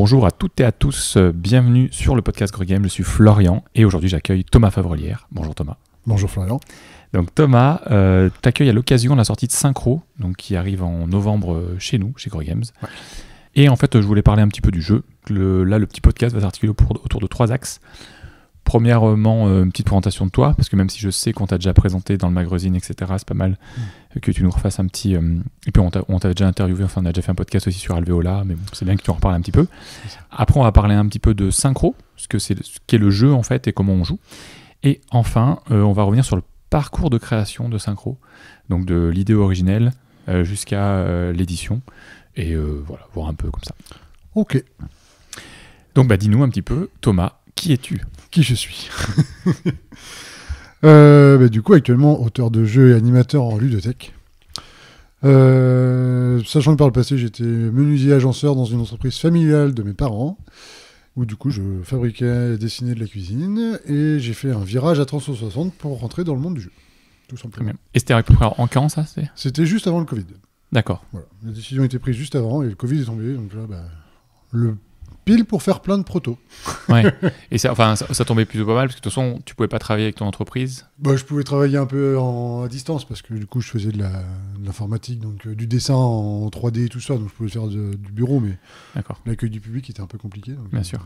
Bonjour à toutes et à tous, bienvenue sur le podcast Greg Game, je suis Florian et aujourd'hui j'accueille Thomas Favrelière. Bonjour Thomas. Bonjour Florian. Donc Thomas, t'accueille à l'occasion de la sortie de Synchro, donc qui arrive en novembre chez nous, chez Greg Games. Ouais. Et en fait je voulais parler un petit peu du jeu. Le petit podcast va s'articuler autour de 3 axes. Premièrement, une petite présentation de toi, parce que même si je sais qu'on t'a déjà présenté dans le magazine, etc., c'est pas mal que tu nous refasses un petit... Et puis on t'a déjà interviewé, enfin on a déjà fait un podcast aussi sur Alveola, mais bon, c'est bien que tu en reparles un petit peu. Après, on va parler un petit peu de Synchro, ce qu'est le jeu en fait et comment on joue. Et enfin, on va revenir sur le parcours de création de Synchro, donc de l'idée originelle jusqu'à l'édition, et voilà, voir un peu comme ça. Ok. Donc dis-nous un petit peu, Thomas, qui es-tu ? Qui je suis. Du coup, actuellement, auteur de jeux et animateur en ludothèque. Sachant que par le passé, j'étais menuisier agenceur dans une entreprise familiale de mes parents, où du coup, je fabriquais et dessinais de la cuisine, et j'ai fait un virage à 360 pour rentrer dans le monde du jeu, tout simplement. Et c'était à peu près en quand, ça C'était juste avant le Covid. D'accord. Voilà. La décision a été prise juste avant, et le Covid est tombé, donc là, le pile pour faire plein de protos. Ouais. Et ça tombait plutôt pas mal, parce que de toute façon, tu pouvais pas travailler avec ton entreprise. Je pouvais travailler un peu à distance, parce que du coup, je faisais de l'informatique, donc du dessin en 3D et tout ça, donc je pouvais faire du bureau, mais l'accueil du public était un peu compliqué. Donc, bien sûr.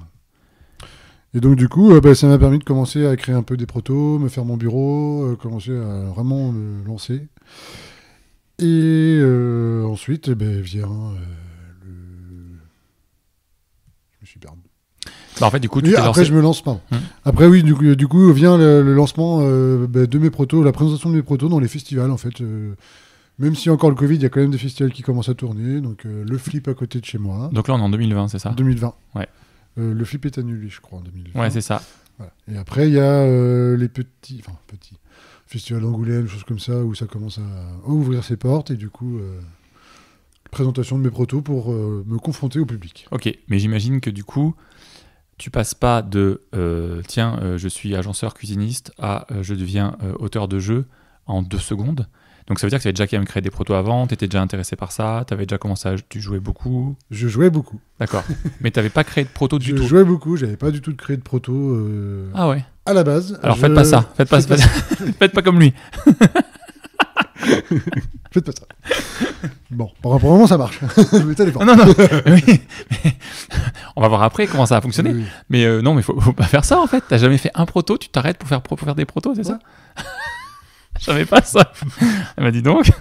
Et donc du coup, ça m'a permis de commencer à créer un peu des protos, me faire mon bureau, commencer à vraiment me lancer. Et ensuite, vient... Je me suis perdu. En fait, du coup, après, je me lance pas. Après, oui, du coup, vient le lancement de mes protos, la présentation de mes protos dans les festivals, en fait. Même si encore le Covid, il y a quand même des festivals qui commencent à tourner. Donc, le Flip à côté de chez moi. Donc là, on est en 2020, c'est ça ? 2020. Ouais. Le Flip est annulé, je crois, en 2020. Ouais, c'est ça. Voilà. Et après, il y a les petits festivals d'Angoulême, choses comme ça, où ça commence à ouvrir ses portes. Et du coup... présentation de mes protos pour me confronter au public. Ok, mais j'imagine que du coup, tu passes pas de je suis agenceur cuisiniste à je deviens auteur de jeu en 2 secondes. Donc ça veut dire que tu avais déjà quand même créé des protos avant, tu étais déjà intéressé par ça, tu avais déjà commencé tu jouais beaucoup. Je jouais beaucoup. D'accord, mais tu n'avais pas créé de proto du tout. Je jouais beaucoup, j'avais pas du tout créé de proto ah ouais. À la base. Alors faites pas ça, faites pas comme lui. Faites pas ça. Bon, pour le moment ça marche. Mais ça dépend. Non. Oui. On va voir après comment ça va fonctionner. Oui. Mais non, mais faut pas faire ça en fait. T'as jamais fait un proto, tu t'arrêtes pour faire des protos, c'est ça ? Je savais pas ça. Elle m'a dit donc,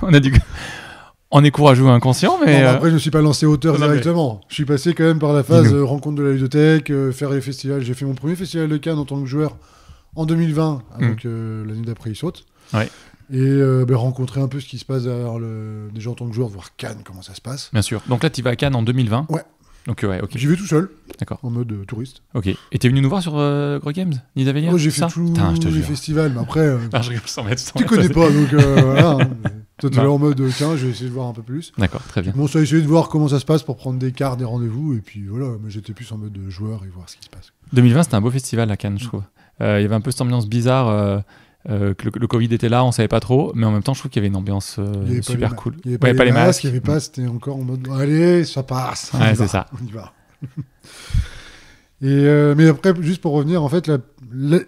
on est courageux inconscient, mais... Après, je me suis pas lancé auteur directement. Je suis passé quand même par la phase rencontre de la ludothèque, faire les festivals. J'ai fait mon premier festival de Cannes en tant que joueur en 2020, avant que l'année d'après il saute. Ouais. Et rencontrer un peu ce qui se passe derrière déjà en tant que joueur, voir Cannes, comment ça se passe. Bien sûr. Donc là, tu vas à Cannes en 2020 ? Ouais. Donc ok. J'y vais tout seul. D'accord. En mode touriste. Ok. Et t'es venu nous voir sur Greg Games, Nida Velia ? J'ai fait tous les festivals, mais après... je rigole sans mettre. Tu connais pas, donc voilà. Toi, t'es là en mode, tiens, je vais essayer de voir un peu plus. D'accord, très bien. Bon, ça a essayé de voir comment ça se passe pour prendre des cartes, des rendez-vous, et puis voilà, moi j'étais plus en mode joueur et voir ce qui se passe. 2020, c'était un beau festival à Cannes, je trouve. Il y avait un peu cette ambiance bizarre... que le Covid était là, on savait pas trop, mais en même temps, je trouve qu'il y avait une ambiance super cool. Il y avait pas les masques, il y avait pas, c'était encore en mode allez, ça passe. Ouais, c'est ça. On y va. Et mais après, juste pour revenir, en fait,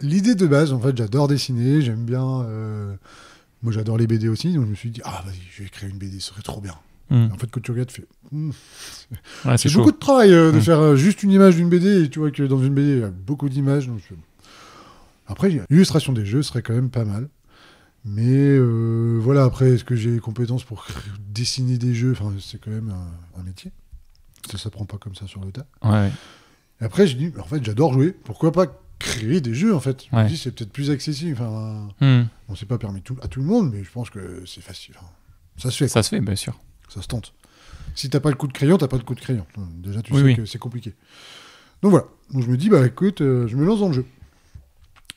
l'idée de base, en fait, j'adore dessiner, j'aime bien. Moi, j'adore les BD aussi, donc je me suis dit vas-y, je vais créer une BD, ce serait trop bien. En fait, quand tu regardes, tu fais. C'est beaucoup de travail de faire juste une image d'une BD, et tu vois que dans une BD, il y a beaucoup d'images, donc. Après, l'illustration des jeux serait quand même pas mal. Mais voilà, après, est-ce que j'ai les compétences pour dessiner des jeux ? Enfin, c'est quand même un métier. Ça s'apprend pas comme ça sur le tas. Ouais. Et après, j'ai dit, en fait, j'adore jouer. Pourquoi pas créer des jeux, en fait ? Je me dis, c'est peut-être plus accessible. Enfin, on s'est pas permis à tout le monde, mais je pense que c'est facile. Enfin, ça se fait. Ça se fait, bien sûr. Ça se tente. Si t'as pas le coup de crayon, t'as pas de coup de crayon. Déjà, tu sais que c'est compliqué. Donc voilà. Donc je me dis, écoute, je me lance dans le jeu.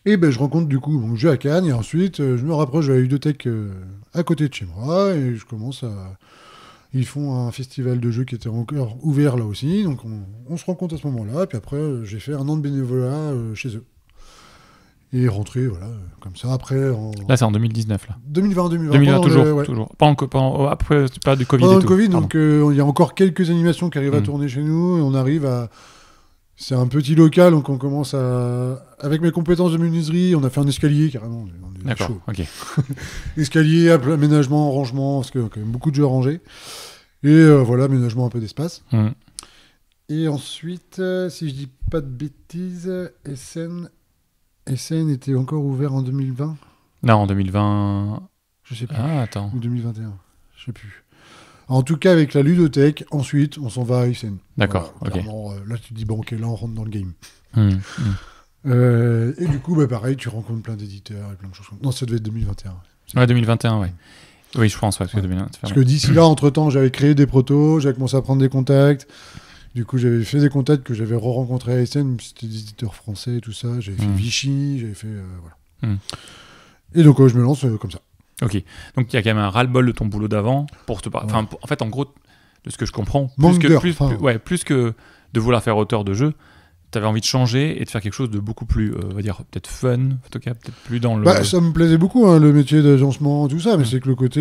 Et je rencontre du coup mon jeu à Cannes, et ensuite je me rapproche de la ludothèque à côté de chez moi, et je commence à... Ils font un festival de jeux qui était encore ouvert là aussi, donc on se rencontre à ce moment-là, et puis après j'ai fait 1 an de bénévolat chez eux. Et rentré, voilà, comme ça, après... Là c'est en 2019, là. 2020, toujours. Après, c'est pas du Covid pendant et tout. Pendant le Covid, donc il y a encore quelques animations qui arrivent à tourner chez nous, et on arrive à C'est un petit local, donc on commence à... Avec mes compétences de menuiserie, on a fait un escalier, carrément. On est D'accord, chaud. ok. Escalier, aménagement, rangement, parce qu'il y a quand même beaucoup de jeux à ranger. Et voilà, aménagement un peu d'espace. Et ensuite, si je dis pas de bêtises, SN était encore ouvert en 2020 ? Non, en 2020... Je sais plus. Ah, attends. Ou 2021, je sais plus. En tout cas, avec la ludothèque, ensuite, on s'en va à SN. D'accord, voilà, ok. Là, tu te dis, bon, ok, là, on rentre dans le game. Mmh. Et du coup, pareil, tu rencontres plein d'éditeurs et plein de choses. Non, ça devait être 2021. Ouais, 2021, ouais. Oui, je pense, parce que 2021. Parce que d'ici là, entre-temps, j'avais créé des protos, j'avais commencé à prendre des contacts. Du coup, j'avais fait des contacts que j'avais re-rencontrés à SN, c'était des éditeurs français et tout ça. J'avais fait Vichy, j'avais fait... voilà. Et donc, je me lance comme ça. Ok. Donc, il y a quand même un ras-le-bol de ton boulot d'avant pour te parler. Enfin, en fait, en gros, de ce que je comprends, plus que de vouloir faire auteur de jeu, tu avais envie de changer et de faire quelque chose de beaucoup plus, on va dire, peut-être fun, en tout cas, peut-être plus dans le... ça me plaisait beaucoup, hein, le métier d'agencement, tout ça, mais c'est que le côté...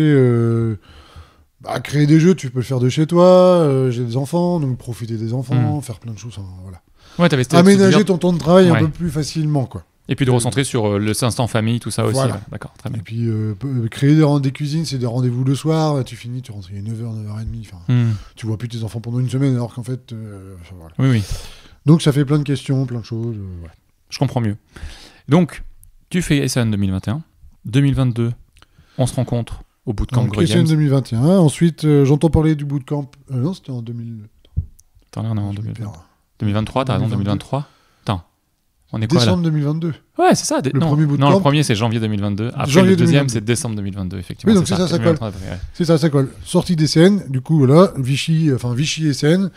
créer des jeux, tu peux le faire de chez toi, j'ai des enfants, donc profiter des enfants, faire plein de choses, voilà. Ouais, t'avais aménager ton temps de travail un peu plus facilement, quoi. Et puis de recentrer sur l'instant famille, tout ça aussi. Voilà. Ouais. D'accord, très bien. Et puis créer des cuisines, c'est des rendez-vous le soir, tu finis, tu rentres, il est 9h, 9h30, tu vois plus tes enfants pendant une semaine, alors qu'en fait... voilà. Oui. Donc ça fait plein de questions, plein de choses. Ouais. Je comprends mieux. Donc, tu fais SN 2021. 2022, on se rencontre au bootcamp Greg Games. SN 2021. Ensuite, j'entends parler du bootcamp... non, c'était en 2000... Attends, là, on est en 2023, t'as raison, 2023. Attends, on est quoi décembre là 2022. Ouais, c'est ça. Premier bootcamp. Non, le premier, c'est janvier 2022. Après, le deuxième, c'est décembre 2022, effectivement. Oui, donc c'est ça colle. C'est ça colle. Sortie des scènes, du coup, voilà, Vichy SN.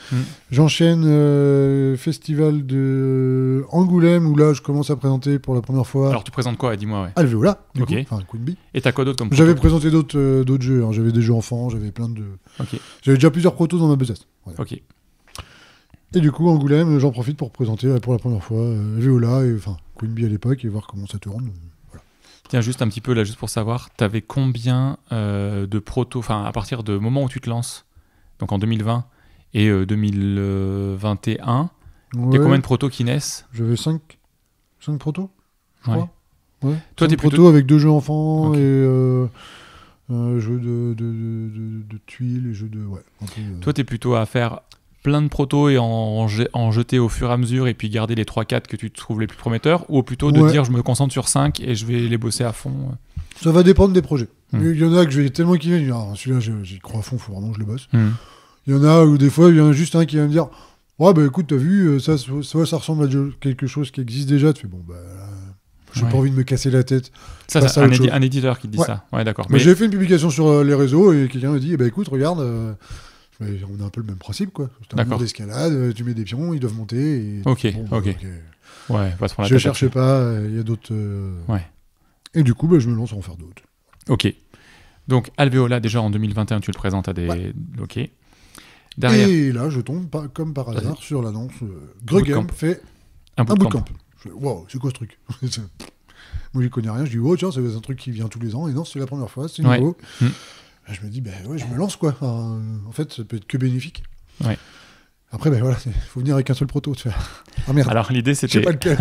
J'enchaîne festival de Angoulême, où là, je commence à présenter pour la première fois. Alors, tu présentes quoi? Dis-moi, ouais. Alvéola, du coup, Queen Bee. Et t'as quoi d'autre comme proto? J'avais présenté d'autres jeux. Hein. J'avais des jeux enfants, j'avais plein de... Ok. J'avais déjà plusieurs protos dans ma besace. Voilà. Ok. Et du coup, Angoulême, j'en profite pour présenter pour la première fois Alvéola, et Queen Bee à l'époque, et voir comment ça tourne. Voilà. Tiens, juste un petit peu là, juste pour savoir, t'avais combien de protos, enfin à partir du moment où tu te lances, donc en 2020 et 2021, il y a combien de protos qui naissent? J'avais 5 protos, je crois. Ouais. Toi, t'es protos avec 2 jeux enfants et un jeu de tuiles et jeu de... Ouais, Toi, t'es plutôt à faire plein de protos et en jeter au fur et à mesure et puis garder les 3-4 que tu trouves les plus prometteurs, ou plutôt de dire je me concentre sur 5 et je vais les bosser à fond? Ça va dépendre des projets. Il y en a que je vais tellement kiffer, celui-là j'y crois à fond, il faut vraiment que je le bosse. Il y en a où des fois il y en a juste un qui va me dire ouais bah écoute, t'as vu, ça ressemble à quelque chose qui existe déjà, tu fais bon bah j'ai pas envie de me casser la tête. Ça c'est un éditeur qui te dit ça. Ouais, d'accord. Mais j'ai fait une publication sur les réseaux et quelqu'un me dit bah écoute, regarde, on a un peu le même principe, quoi. C'est un mur d'escalade, tu mets des pions, ils doivent monter. Et ok. Ouais, pas se prendre la tête. Je cherchais pas, il y a d'autres... Ouais. Et du coup, je me lance à en faire d'autres. Ok. Donc, Alvéola, déjà en 2021, tu le présentes à des... Ouais. Ok. Derrière... Et là, je tombe, comme par hasard, sur l'annonce. Greg Games fait un bootcamp. Wow, c'est quoi ce truc? Moi, j'y connais rien. Je dis, oh, tiens, c'est un truc qui vient tous les ans. Et non, c'est la première fois, c'est nouveau. Je me dis, je me lance, quoi. En fait, ça peut être que bénéfique. Ouais. Après, voilà, il faut venir avec un seul proto. Ah merde. Alors, l'idée, c'était... Je sais pas lequel.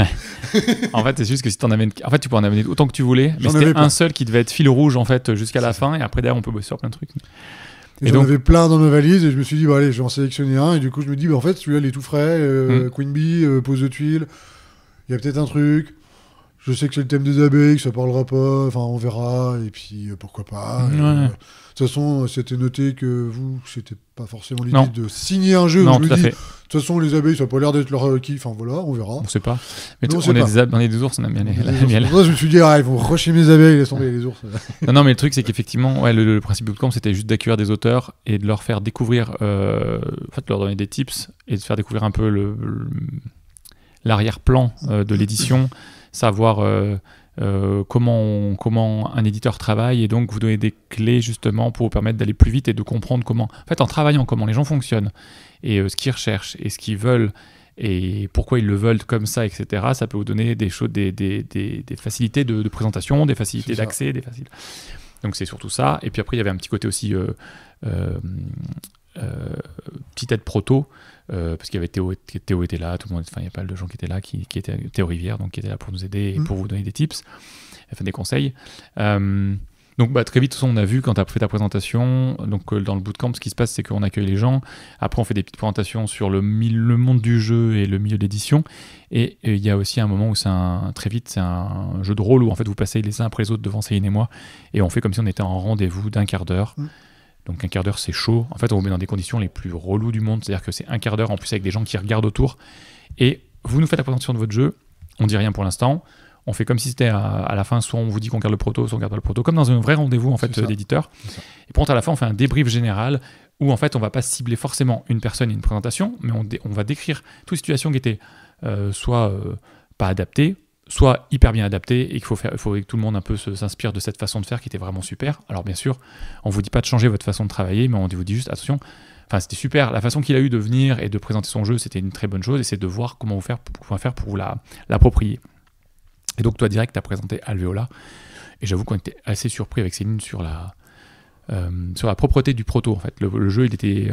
En fait, c'est juste que si t'en avais... En fait, tu peux en amener autant que tu voulais, mais c'était un seul qui devait être fil rouge, en fait, jusqu'à la fin. Et après, derrière, on peut bosser sur plein de trucs. Et j'en avais plein dans ma valise. Et je me suis dit, allez, je vais en sélectionner un. Et du coup, je me dis, en fait, celui-là, il est tout frais. Queen Bee, pose de tuiles. Il y a peut-être un truc. Je sais que c'est le thème des abeilles, que ça parlera pas, enfin on verra, et puis pourquoi pas. De toute façon, c'était noté que c'était pas forcément l'idée de signer un jeu. Non, tout à fait. De toute façon, les abeilles, ça n'a pas l'air d'être leur kiff, enfin voilà, on verra. On sait pas. Mais on est des ours, on aime bien les miels. Je me suis dit, ils vont rusher mes abeilles, laisse tomber les ours. Non, mais le truc, c'est qu'effectivement, le principe du bootcamp, c'était juste d'accueillir des auteurs et de leur faire découvrir, en fait, leur donner des tips et de faire découvrir un peu l'arrière-plan de l'édition. Savoir comment un éditeur travaille et donc vous donner des clés justement pour vous permettre d'aller plus vite et de comprendre comment, en fait en travaillant comment les gens fonctionnent et ce qu'ils recherchent et ce qu'ils veulent et pourquoi ils le veulent comme ça, etc. Ça peut vous donner des choses, des facilités de présentation, des facilités d'accès, donc c'est surtout ça. Et puis après il y avait un petit côté aussi petite aide proto, parce qu'il y avait Théo était là, tout le monde, il y a pas mal de gens qui étaient là, qui étaient Théo Rivière, donc qui étaient là pour nous aider et pour vous donner des tips, enfin des conseils. Donc très vite, on a vu quand tu as fait ta présentation, donc dans le bootcamp, ce qui se passe, c'est qu'on accueille les gens. Après, on fait des petites présentations sur le monde du jeu et le milieu d'édition. Et il y a aussi un moment où très vite, c'est un jeu de rôle où en fait vous passez les uns après les autres devant Céline et moi, et on fait comme si on était en rendez-vous d'un quart d'heure. Donc un quart d'heure, c'est chaud. En fait, on vous met dans des conditions les plus reloues du monde, c'est-à-dire que c'est un quart d'heure en plus avec des gens qui regardent autour. Et vous nous faites la présentation de votre jeu, on dit rien pour l'instant. On fait comme si c'était à la fin, soit on vous dit qu'on garde le proto, soit on garde pas le proto, comme dans un vrai rendez-vous en fait d'éditeur. Et pour à la fin, on fait un débrief général où en fait, on va pas cibler forcément une personne et une présentation, mais on va décrire toutes les situations qui étaient soit pas adaptées, soit hyper bien adaptées, et qu'il faut que tout le monde un peu s'inspire de cette façon de faire qui était vraiment super. Alors bien sûr, on vous dit pas de changer votre façon de travailler, mais on vous dit juste attention. Enfin, c'était super. La façon qu'il a eu de venir et de présenter son jeu, c'était une très bonne chose, et c'est de voir comment faire pour vous l'approprier. Et donc, toi, direct, tu as présenté Alvéola. Et j'avoue qu'on était assez surpris avec Céline sur la propreté du proto. En fait. Le jeu, il était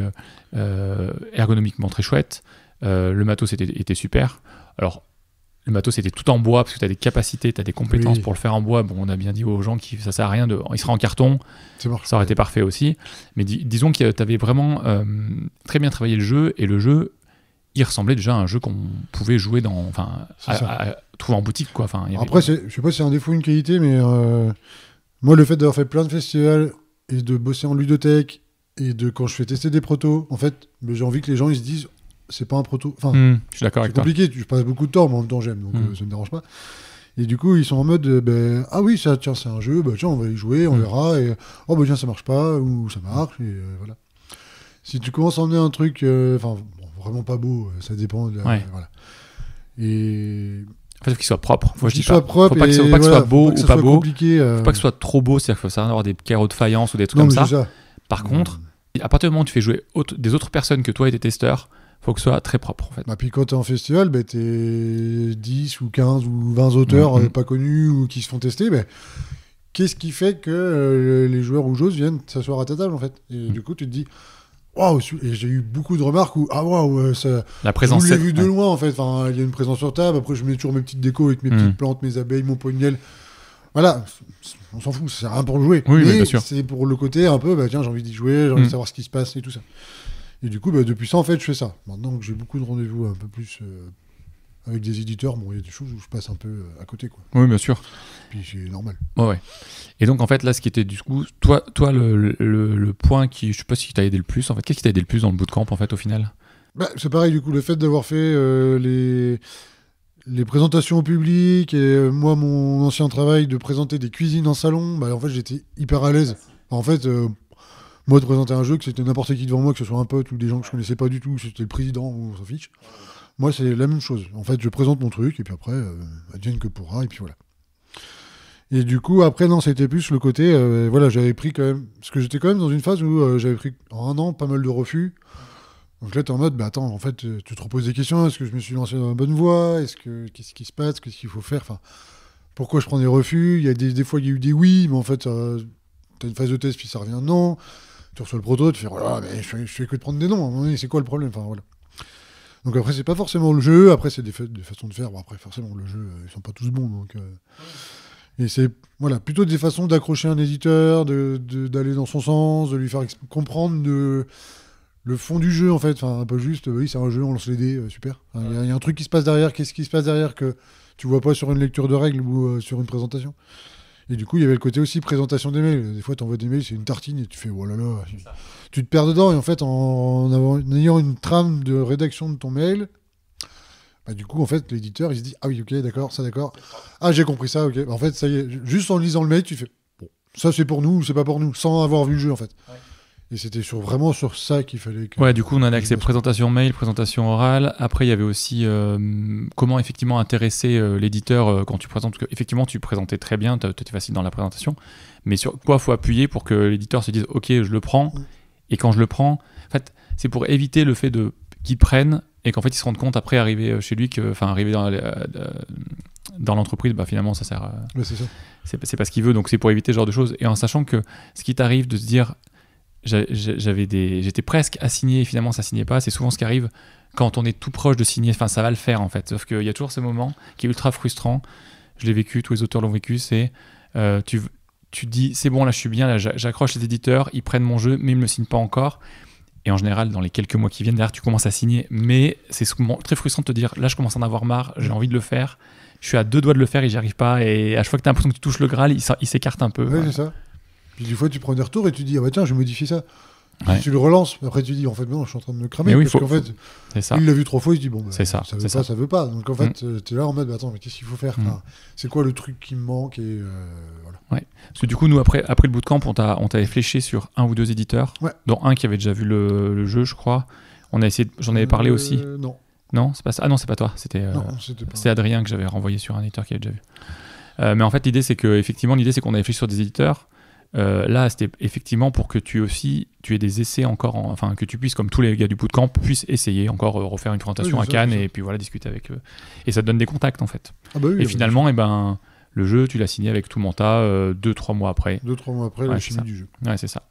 ergonomiquement très chouette. Le matos était super. Alors, le matos, c'était tout en bois, parce que tu as des capacités, tu as des compétences pour le faire en bois. Bon, on a bien dit aux gens que ça sert à rien. Il sera en carton. Ça aurait été parfait aussi. Mais disons que tu avais vraiment très bien travaillé le jeu. Et le jeu, il ressemblait déjà à un jeu qu'on pouvait jouer trouver en boutique, quoi. Après, je sais pas si c'est un défaut ou une qualité, mais moi, le fait d'avoir fait plein de festivals et de bosser en ludothèque et quand je fais tester des protos, en fait, j'ai envie que les gens ils se disent c'est pas un proto. Enfin, je suis d'accord avec toi. C'est compliqué, je passe beaucoup de temps, mais en même temps j'aime, donc ça me dérange pas. Et du coup, ils sont en mode ah oui, ça, tiens, c'est un jeu, tiens, on va y jouer, on verra, et tiens, ça marche pas, ou ça marche, et voilà. Si tu commences à emmener un truc, vraiment pas beau, ça dépend de voilà. Et en fait, il faut qu'il soit propre. Faut qu'il soit propre. Faut pas que ce soit beau ou pas beau. Faut pas que ce soit trop beau, c'est-à-dire qu'il faut avoir des carreaux de faïence ou des trucs comme ça. Par contre, à partir du moment où tu fais jouer des autres personnes que toi et tes testeurs, faut que ce soit très propre en fait. Puis quand t'es en festival, t'es 10 ou 15 ou 20 auteurs pas connus ou qui se font tester. Qu'est-ce qui fait que les joueurs ou joueuses viennent s'asseoir à ta table en fait? Et du coup, tu te dis waouh, et j'ai eu beaucoup de remarques où la présence, je l'ai vu de loin en fait. Enfin, il y a une présence sur table. Après, je mets toujours mes petites décos avec mes petites plantes, mes abeilles, mon pot de miel. Voilà, on s'en fout, ça sert à rien pour le jouer. Oui, mais bien sûr. C'est pour le côté un peu, tiens, j'ai envie d'y jouer, j'ai envie de savoir ce qui se passe et tout ça. Et du coup, depuis ça, en fait, je fais ça. Maintenant que j'ai beaucoup de rendez-vous un peu plus avec des éditeurs, il y a des choses où je passe un peu à côté, quoi. Oui, bien sûr. Puis c'est normal. Ouais. Et donc, en fait, là, ce qui était du coup, toi le point qui, je sais pas si t'a aidé le plus, en fait, qu'est-ce qui t'a aidé le plus dans le bootcamp, en fait, au final? C'est pareil, du coup, le fait d'avoir fait les présentations au public et moi, mon ancien travail de présenter des cuisines en salon, en fait, j'étais hyper à l'aise. En fait, moi, de présenter un jeu, que c'était n'importe qui devant moi, que ce soit un pote ou des gens que je connaissais pas du tout, que c'était le président, on s'en fiche. Moi, c'est la même chose. En fait, je présente mon truc et puis après, advienne que pourra, et puis voilà. Et du coup, après, non, c'était plus le côté, j'avais pris quand même, parce que j'étais quand même dans une phase où j'avais pris en un an pas mal de refus. Donc là, t'es en mode, attends, en fait, tu te reposes des questions, est-ce que je me suis lancé dans la bonne voie, qu'est-ce qui se passe, qu'est-ce qu'il faut faire, pourquoi je prends des refus, il y a des fois, il y a eu des oui, mais en fait, t'as une phase de test, puis ça revient non, tu reçois le proto, tu fais, mais je fais que de prendre des noms, à un moment donné, c'est quoi le problème, voilà. Donc après, c'est pas forcément le jeu, après, c'est des façons de faire, après, forcément, le jeu, ils sont pas tous bons, donc... Et c'est plutôt des façons d'accrocher un éditeur, d'aller dans son sens, de lui faire comprendre le fond du jeu, en fait. Enfin, pas juste, oui, c'est un jeu, on lance les dés, super. Il y a un truc qui se passe derrière. Qu'est-ce qui se passe derrière que tu vois pas sur une lecture de règles ou sur une présentation? Et du coup, il y avait le côté aussi présentation des mails. Des fois, tu envoies des mails, c'est une tartine et tu fais, oh là là. Tu te perds dedans. Et en fait, en ayant une trame de rédaction de ton mail... du coup, en fait, l'éditeur, il se dit « Ah oui, ok, d'accord, ça, d'accord. Ah, j'ai compris ça, ok. » En fait, ça y est, juste en lisant le mail, tu fais « Bon, ça, c'est pour nous ou c'est pas pour nous ?» sans avoir vu le jeu, en fait. Ouais. Et c'était vraiment sur ça qu'il fallait... Ouais, du coup, on a accès présentation mail, présentation orale. Après, il y avait aussi comment, effectivement, intéresser l'éditeur quand tu présentes. Parce que, effectivement, tu présentais très bien, tu étais facile dans la présentation. Mais sur quoi il faut appuyer pour que l'éditeur se dise « Ok, je le prends. » Et quand je le prends, en fait, c'est pour éviter le fait qu'ils prennent et qu'en fait ils se rendent compte après arriver chez lui arriver dans l'entreprise, finalement ça sert c'est ça. C'est pas ce qu'il veut, donc c'est pour éviter ce genre de choses, et en sachant que ce qui t'arrive de se dire j'étais presque à signer et finalement ça signait pas. C'est souvent ce qui arrive quand on est tout proche de signer. Enfin, ça va le faire en fait. Sauf qu'il y a toujours ce moment qui est ultra frustrant. Je l'ai vécu, tous les auteurs l'ont vécu. C'est tu te dis c'est bon, là je suis bien, là j'accroche les éditeurs, ils prennent mon jeu, mais ils me le signent pas encore. Et en général, dans les quelques mois qui viennent derrière, tu commences à signer. Mais c'est souvent très frustrant de te dire là je commence à en avoir marre, j'ai envie de le faire. Je suis à 2 doigts de le faire et j'y arrive pas. Et à chaque fois que tu as l'impression que tu touches le Graal, il s'écarte un peu. Oui, c'est ça. Puis des fois, tu prends des retours et tu dis, ah bah tiens, je vais modifier ça. Ouais. Tu le relances, après tu dis, en fait, non, je suis en train de me cramer. Mais oui, parce qu'en fait, c'est ça. il l'a vu 3 fois, il se dit, bon, bah, c'est ça. ça veut pas. Donc en fait, tu es là en mode, bah, attends, mais qu'est-ce qu'il faut faire c'est quoi le truc qui me manque et voilà. Ouais. Parce que du coup, nous, après le bootcamp, on t'avait fléché sur 1 ou 2 éditeurs, dont un qui avait déjà vu le jeu, je crois. J'en avais parlé aussi. Non. Non, c'est pas ça. Ah non, c'est pas toi. C'était Adrien que j'avais renvoyé sur un éditeur qui avait déjà vu. Mais en fait, l'idée, c'est qu'on avait fléché sur des éditeurs. Là, c'était effectivement pour que tu aies des essais encore, que tu puisses, comme tous les gars du bootcamp, puissent essayer encore refaire une présentation à Cannes et puis voilà, discuter avec eux. Et ça te donne des contacts en fait. Ah bah oui, et finalement, le jeu, tu l'as signé avec tout Manta 2-3 mois après. 2-3 mois après, la chimie du jeu. Ouais, c'est ça.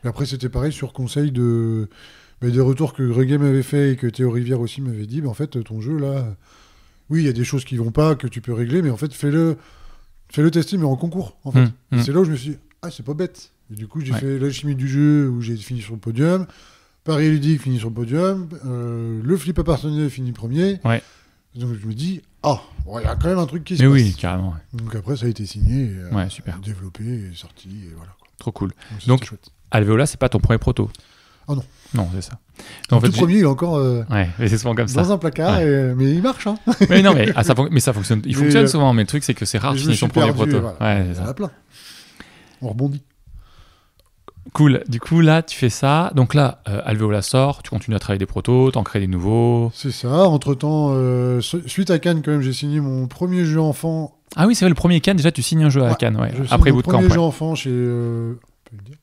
Et après, c'était pareil sur conseil des retours que Gregame avait fait et que Théo Rivière aussi m'avait dit. En fait, ton jeu là, oui, il y a des choses qui vont pas que tu peux régler, mais en fait, fais-le tester, mais en concours. En fait. C'est là où je me suis dit, c'est pas bête. Et du coup, j'ai fait la chimie du jeu où j'ai fini sur le podium. Paris ludique fini sur le podium. Le flip appartenait fini premier. Ouais. Donc je me dis, il y a quand même un truc qui se passe. Oui, carrément. Ouais. Donc après, ça a été signé, super. développé, et sorti, et voilà. Quoi. Trop cool. Donc Alvéola, c'est pas ton premier proto. Ah non. Non, c'est ça. Donc, le tout premier, il est encore mais c'est souvent comme ça. Dans un placard, mais il marche. Hein. Mais non, mais ça fonctionne. Il fonctionne souvent, mais le truc, c'est que c'est rare de finir son premier proto. Voilà. Ouais, c'est ça. Plein. On rebondit. Cool. Du coup, là, tu fais ça. Donc là, Alvéola sort, tu continues à travailler des protos, t'en crées des nouveaux. C'est ça. Entre-temps, suite à Cannes, quand même, j'ai signé mon premier jeu enfant. Ah oui, c'est vrai, le premier Cannes, déjà, tu signes un jeu à Cannes. Ouais. Après Bootcamp. Mon premier jeu enfant chez... on peut le dire.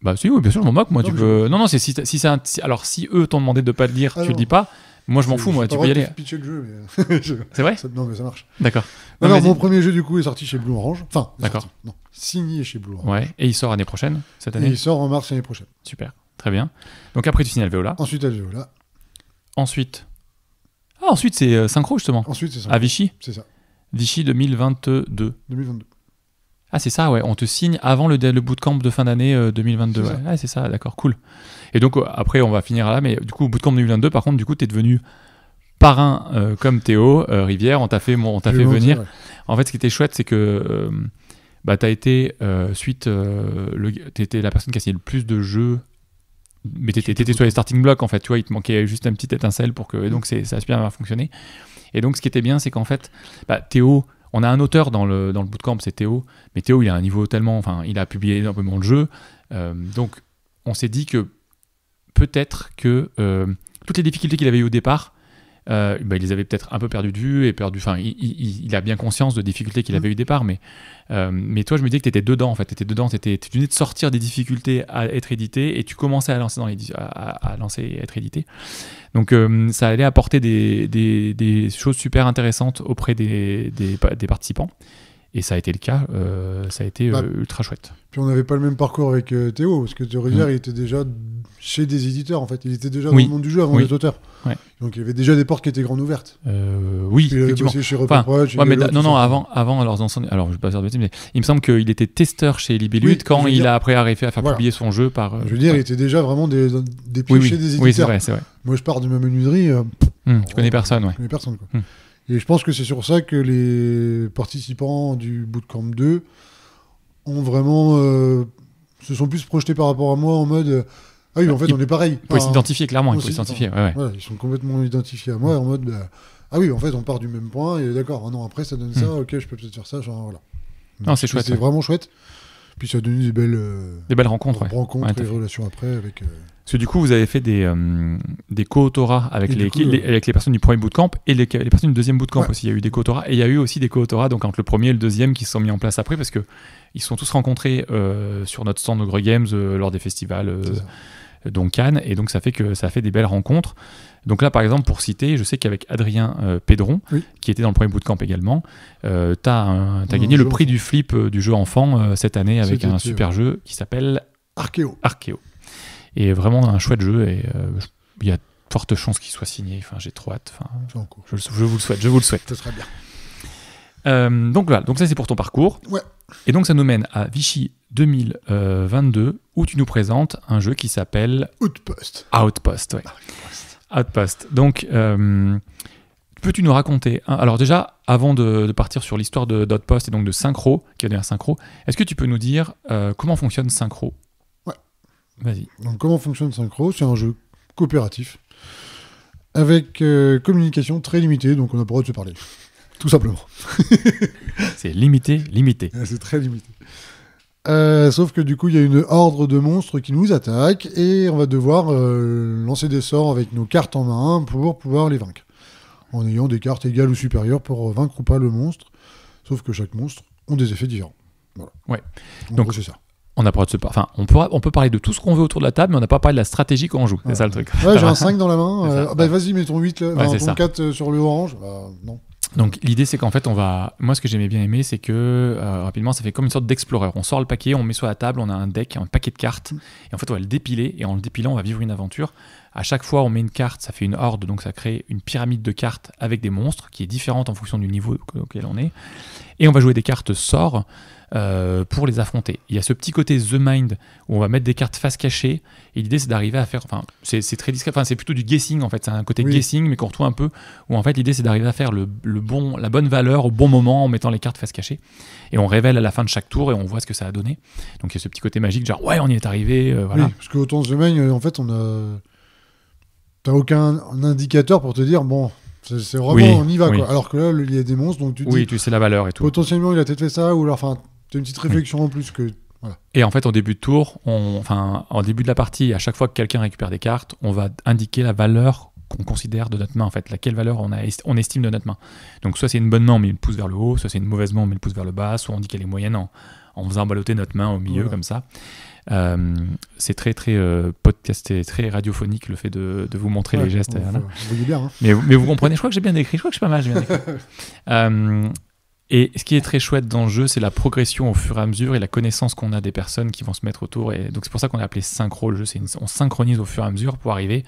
Bah si, oui, bien sûr, je m'en moque, moi. Non, c'est alors si eux t'ont demandé de pas le dire, tu le dis pas. Moi, je m'en fous, moi, tu peux y aller. Pitcher le jeu, mais... C'est vrai ? Non, mais ça marche. D'accord. Non, mon premier jeu, du coup, est sorti chez Blue Orange. Enfin, d'accord. Non, signé chez Blue Orange. Ouais, et il sort l'année prochaine, cette année ? Et il sort en mars l'année prochaine. Super, très bien. Donc après, tu signes Alvéola. Ensuite, Alvéola. Ensuite, c'est Synchro, justement. Ensuite, c'est Synchro. À Vichy ? C'est ça. Vichy 2022. 2022. Ah, c'est ça, ouais. On te signe avant le bootcamp de fin d'année 2022. C'est ça. C'est ça, d'accord, cool. Et donc, après, on va finir là, mais du coup, bootcamp 2022, par contre, du coup, t'es devenu parrain comme Théo Rivière. On t'a fait venir. Ouais. En fait, ce qui était chouette, c'est que t'as été, t'étais la personne qui a signé le plus de jeux, mais t'étais sur les starting blocks, en fait. Tu vois, il te manquait juste une petite étincelle pour que. Et donc, ça a super bien fonctionné. Et donc, ce qui était bien, c'est qu'en fait, Théo. On a un auteur dans le bootcamp, c'est Théo. Mais Théo, il a un niveau tellement... Enfin, il a publié énormément de jeux. Donc, on s'est dit que peut-être que toutes les difficultés qu'il avait eues au départ, il les avait peut-être un peu perdues de vue et il a bien conscience de difficultés qu'il avait eues au départ. Mais toi, je me disais que tu étais dedans, en fait. Tu venais de sortir des difficultés à être édité et tu commençais à lancer et être édité. Donc, ça allait apporter des choses super intéressantes auprès des participants. Et ça a été le cas. Ça a été ultra chouette. Puis on n'avait pas le même parcours avec Théo, parce que Théo Rivière, il était déjà chez des éditeurs, en fait. Il était déjà dans le monde du jeu avant d'être auteur. Ouais. Donc il y avait déjà des portes qui étaient grandes ouvertes. Oui, il avait bossé chez Reproprod, avant, alors je vais pas faire de bêtises, mais il me semble qu'il était testeur chez Libellud quand il a après arrivé à faire publier son jeu par... Je veux dire, il était déjà vraiment des pieds chez des éditeurs. Oui, c'est vrai. Moi, je pars de ma menuiserie... tu connais personne, ouais. Je connais personne, quoi. Et je pense que c'est sur ça que les participants du Bootcamp 2 ont vraiment... se sont plus projetés par rapport à moi en mode... Ah oui, en fait, on est pareil. Il faut s'identifier, clairement. Il faut s'identifier, ouais. Voilà, ils sont complètement identifiés à moi en mode... ah oui, en fait, on part du même point, et d'accord, un an après, ça donne ça, ok, je peux peut-être faire ça, genre, voilà. Non, c'est chouette. C'est vraiment chouette. Puis ça a donné des belles rencontres, et relations après avec... Parce que du coup, vous avez fait des co-autorats avec les personnes du premier bootcamp et les personnes du deuxième bootcamp aussi. Il y a eu des co-autorats et il y a eu aussi des co-autorats donc entre le premier et le deuxième qui se sont mis en place après parce que ils se sont tous rencontrés sur notre stand de Grey Games lors des festivals donc Cannes, et donc ça fait des belles rencontres. Donc là, par exemple, pour citer, je sais qu'avec Adrien Pédron, qui était dans le premier bootcamp également, t'as gagné le prix du flip du jeu enfant cette année avec un super jeu qui s'appelle Archéo. Et vraiment un chouette jeu, et il y a de fortes chances qu'il soit signé. Enfin, j'ai trop hâte. Enfin, je vous le souhaite. Ce serait bien. Donc voilà, donc ça c'est pour ton parcours. Ouais. Et donc ça nous mène à Vichy 2022, où tu nous présentes un jeu qui s'appelle Outpost. Outpost. Donc, peux-tu nous raconter alors déjà, avant de partir sur l'histoire d'Outpost et donc de Synchro, qui va devenir Synchro, est-ce que tu peux nous dire comment fonctionne Synchro ? Ouais. Vas-y. Donc comment fonctionne Synchro ? C'est un jeu coopératif avec communication très limitée, donc on a pas le droit de se parler. Tout simplement. C'est limité. C'est très limité. Sauf que du coup, il y a une horde de monstres qui nous attaquent et on va devoir lancer des sorts avec nos cartes en main pour pouvoir les vaincre. En ayant des cartes égales ou supérieures pour vaincre ou pas le monstre. Sauf que chaque monstre a des effets différents. Voilà. Ouais. Donc gros, c'est ça. On n'a pas de se parler. Enfin, on peut parler de tout ce qu'on veut autour de la table, mais on n'a pas parlé de la stratégie quand on joue. C'est ça le truc. Ouais, j'ai un 5 dans la main. Vas-y, mets ton 8 là, ton 4 sur le orange. Non. Donc l'idée c'est qu'en fait moi ce que j'aimais bien aimer c'est que rapidement ça fait comme une sorte d'explorer. On sort le paquet, on met sur la table, on a un deck, un paquet de cartes et en fait on va le dépiler et en le dépilant on va vivre une aventure. À chaque fois on met une carte, ça fait une horde, donc ça crée une pyramide de cartes avec des monstres qui est différente en fonction du niveau auquel on est, et on va jouer des cartes sorts pour les affronter. Il y a ce petit côté The Mind où on va mettre des cartes face cachée et l'idée c'est d'arriver à faire, enfin c'est très discret, enfin c'est plutôt du guessing en fait, c'est un côté guessing mais qu'on retrouve un peu, où en fait l'idée c'est d'arriver à faire la bonne valeur au bon moment en mettant les cartes face cachée, et on révèle à la fin de chaque tour et on voit ce que ça a donné. Donc il y a ce petit côté magique genre ouais on y est arrivé, voilà. Oui, parce que autant The Mind en fait t'as aucun indicateur pour te dire bon c'est vraiment on y va quoi. Alors que là il y a des monstres donc tu te dis tu sais la valeur et tout. Potentiellement il a peut-être fait ça, ou alors enfin t'as une petite réflexion en plus que voilà. Et en fait en début de tour, en début de la partie, à chaque fois que quelqu'un récupère des cartes, on va indiquer la valeur qu'on considère de notre main, en fait, laquelle valeur on estime de notre main. Donc soit c'est une bonne main, on met le pouce vers le haut, soit c'est une mauvaise main, on met le pouce vers le bas, soit on dit qu'elle est moyenne en faisant balloter notre main au milieu comme ça. C'est très très podcasté, très radiophonique le fait de vous montrer les gestes. Vous voyez bien. Hein. Mais vous comprenez, je crois que j'ai bien décrit, je crois que je suis pas mal, j'ai bien décrit. Et ce qui est très chouette dans le jeu, c'est la progression au fur et à mesure et la connaissance qu'on a des personnes qui vont se mettre autour. Et donc c'est pour ça qu'on a appelé synchro le jeu. On synchronise au fur et à mesure pour arriver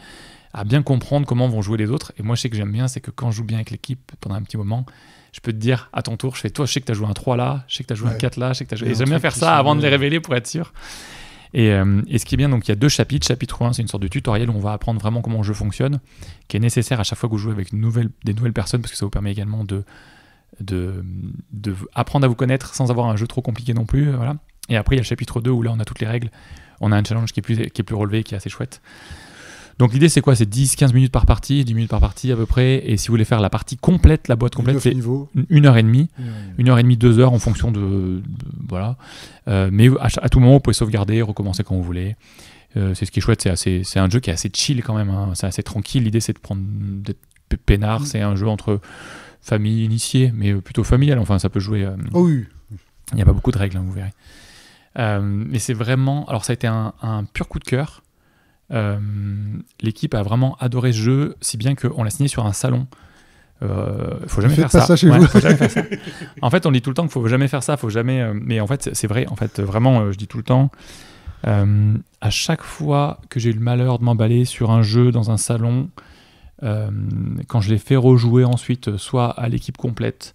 à bien comprendre comment vont jouer les autres. Et moi, je sais que j'aime bien, c'est que quand je joue bien avec l'équipe pendant un petit moment, je peux te dire à ton tour, toi, je sais que tu as joué un 3 là, je sais que tu as joué un 4 là, je sais que tu as joué... Et j'aime bien faire ça avant de les révéler pour être sûr. Et ce qui est bien, donc il y a 2 chapitres. Chapitre 1, c'est une sorte de tutoriel où on va apprendre vraiment comment le jeu fonctionne, qui est nécessaire à chaque fois que vous jouez avec des nouvelles personnes, parce que ça vous permet également de apprendre à vous connaître sans avoir un jeu trop compliqué non plus, voilà. Et après il y a le chapitre 2 où là on a toutes les règles, on a un challenge qui est plus relevé, qui est assez chouette. Donc l'idée c'est quoi ? C'est 10-15 minutes par partie, 10 minutes par partie à peu près, et si vous voulez faire la partie complète, la boîte complète, c'est 1h30, 1h30, 2 heures en fonction de voilà. Mais à tout moment vous pouvez sauvegarder, recommencer quand vous voulez. C'est ce qui est chouette, c'est un jeu qui est assez chill quand même, hein. C'est assez tranquille, l'idée c'est d'être peinard, c'est un jeu entre famille initiée, mais plutôt familiale, enfin ça peut jouer... oui. Il n'y a pas beaucoup de règles, hein, vous verrez. Mais c'est vraiment... Alors ça a été un pur coup de cœur. L'équipe a vraiment adoré ce jeu, si bien qu'on l'a signé sur un salon. Faut jamais faire ça. Faut jamais faire ça. En fait, on dit tout le temps qu'il faut jamais faire ça, faut jamais... mais en fait, c'est vrai. En fait, vraiment, je dis tout le temps... à chaque fois que j'ai eu le malheur de m'emballer sur un jeu dans un salon... quand je l'ai fait rejouer ensuite, soit à l'équipe complète,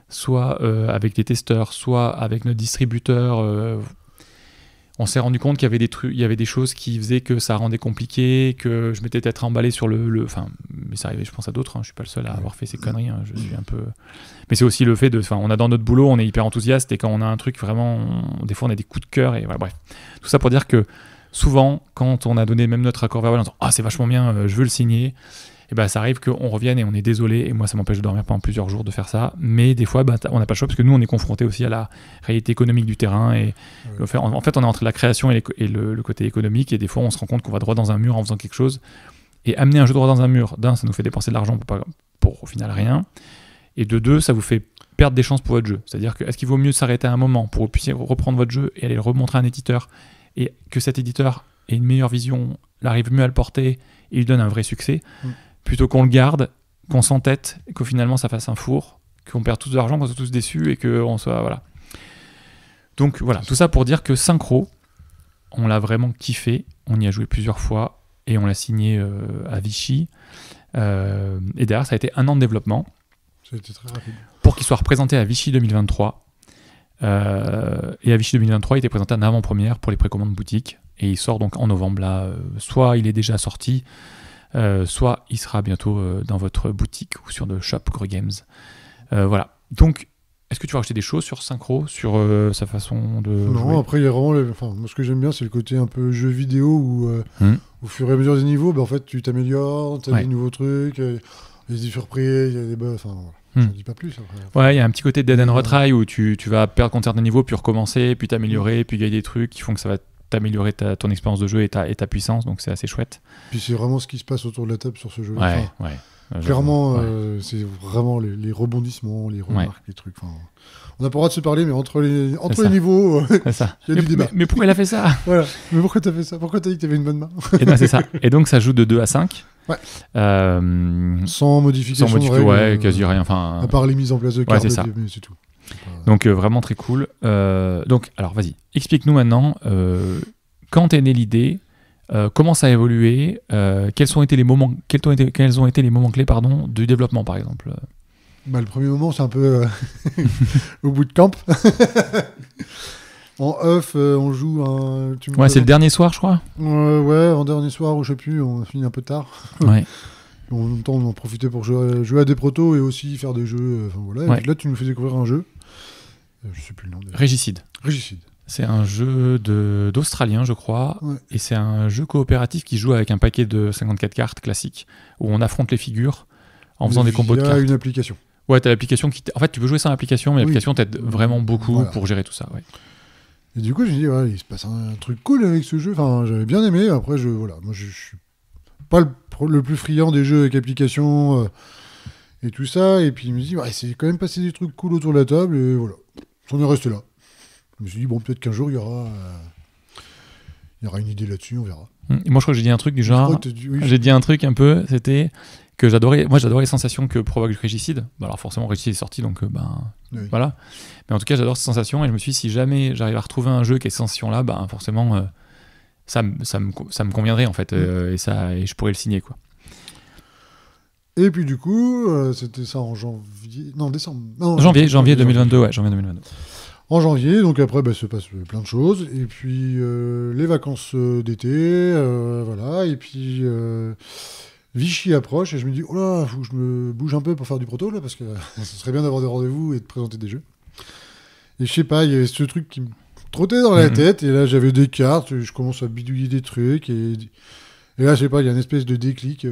soit avec des testeurs, soit avec notre distributeur, on s'est rendu compte qu'il y avait des trucs, il y avait des choses qui faisaient que ça rendait compliqué, que je m'étais peut-être emballé sur enfin, mais ça arrivait, je pense à d'autres, hein, je suis pas le seul à avoir fait ces conneries, hein, je suis un peu... Mais c'est aussi le fait on adore notre boulot, on est hyper enthousiaste, et quand on a un truc vraiment, des fois on a des coups de cœur, et voilà, bref. Tout ça pour dire que souvent, quand on a donné même notre accord verbal, on dit « Ah, c'est vachement bien, je veux le signer », et ben ça arrive qu'on revienne et on est désolé, et moi ça m'empêche de dormir pendant plusieurs jours de faire ça, mais des fois on n'a pas le choix parce que nous on est confronté aussi à la réalité économique du terrain, et en fait on est entre la création et le côté économique, et des fois on se rend compte qu'on va droit dans un mur en faisant quelque chose, et amener un jeu droit dans un mur, d'un, ça nous fait dépenser de l'argent pour au final rien, et de deux, ça vous fait perdre des chances pour votre jeu. C'est-à-dire que est-ce qu'il vaut mieux s'arrêter à un moment pour que vous puissiez reprendre votre jeu et aller le remontrer à un éditeur, et que cet éditeur ait une meilleure vision, arrive mieux à le porter et lui donne un vrai succès, plutôt qu'on le garde, qu'on s'entête, et qu'au finalement ça fasse un four, qu'on perde tous de l'argent, qu'on soit tous déçus, et qu'on soit... Voilà. Donc voilà, tout ça pour dire que Synchro, on l'a vraiment kiffé. On y a joué plusieurs fois et on l'a signé à Vichy. Et derrière, ça a été 1 an de développement. Ça a été très rapide. Pour qu'il soit représenté à Vichy 2023. Et à Vichy 2023, il était présenté en avant-première pour les précommandes boutiques. Et il sort donc en novembre. Là, soit il est déjà sorti, soit il sera bientôt dans votre boutique ou sur le shop Gros Games. Voilà. Donc, est-ce que tu vas rajouter des choses sur Synchro, sur sa façon de jouer ? Après, il y a vraiment... moi, ce que j'aime bien, c'est le côté un peu jeu vidéo où, au fur et à mesure des niveaux, en fait, tu t'améliores, tu as des nouveaux trucs, il y a des surprises, il y a des bugs, je ne dis pas plus. Après. Ouais, il y a un petit côté Dead and Retry où tu vas perdre contre certains niveaux, puis recommencer, puis t'améliorer, puis gagner des trucs qui font que ça va t'améliorer ton expérience de jeu et ta puissance, donc c'est assez chouette. Puis c'est vraiment ce qui se passe autour de la table sur ce jeu. Ouais. Clairement, c'est vraiment les rebondissements, les remarques, les trucs. On n'a pas le droit de se parler, mais entre les niveaux, c'est ça. Il y a du débat. Mais pourquoi il a fait ça ? Voilà. Mais pourquoi t'as fait ça ? Pourquoi t'as dit que t'avais une bonne main ? C'est ça. Et donc ça joue de 2 à 5. Ouais. Sans modification de règles, ouais, quasi rien. À part les mises en place de cartes, mais c'est tout. Donc vraiment très cool. Donc alors vas-y, explique-nous maintenant quand est née l'idée. Comment ça a évolué, quels ont été les moments clés du développement par exemple. Le premier moment c'est un peu au bout de camp. En off on joue c'est le dernier soir je crois. En dernier soir, je sais plus, on a fini un peu tard. Ouais. En même temps on en profitait pour jouer à des protos et aussi faire des jeux. Et puis là tu nous fais découvrir un jeu. Je sais plus le nom. Régicide. C'est un jeu d'Australien, je crois, et c'est un jeu coopératif qui joue avec un paquet de 54 cartes classiques, où on affronte les figures en faisant des combos de cartes. Une application. Ouais, t'as l'application qui... En fait, tu peux jouer sans l'application, mais l'application t'aide vraiment beaucoup pour gérer tout ça. Ouais. Et du coup, je me dis, il se passe un truc cool avec ce jeu. J'avais bien aimé. Après, moi, je suis pas le plus friand des jeux avec application et tout ça. Et puis, il me dit, c'est quand même passé des trucs cool autour de la table, et voilà. On est resté là. Je me suis dit, peut-être qu'un jour, il y aura une idée là-dessus, on verra. Et moi, je crois que j'ai dit un truc du genre... J'ai dit un truc un peu, c'était que j'adorais les sensations que provoque Régicide. Alors forcément, Régicide est sorti, donc voilà. Mais en tout cas, j'adore ces sensations, et je me suis dit, si jamais j'arrive à retrouver un jeu qui a ces sensations-là, forcément, ça me conviendrait, en fait, et je pourrais le signer, quoi. Et puis du coup, c'était ça en janvier... Non, décembre. Non, janvier 2022, ouais, janvier 2022. En janvier, donc après, se passe plein de choses. Et puis, les vacances d'été, voilà. Et puis, Vichy approche, et je me dis, oh là, faut que je me bouge un peu pour faire du proto, là, parce que ce serait bien d'avoir des rendez-vous et de présenter des jeux. Et je sais pas, il y avait ce truc qui me trottait dans la tête, et là, j'avais des cartes, je commence à bidouiller des trucs, et là, je sais pas, il y a une espèce de déclic.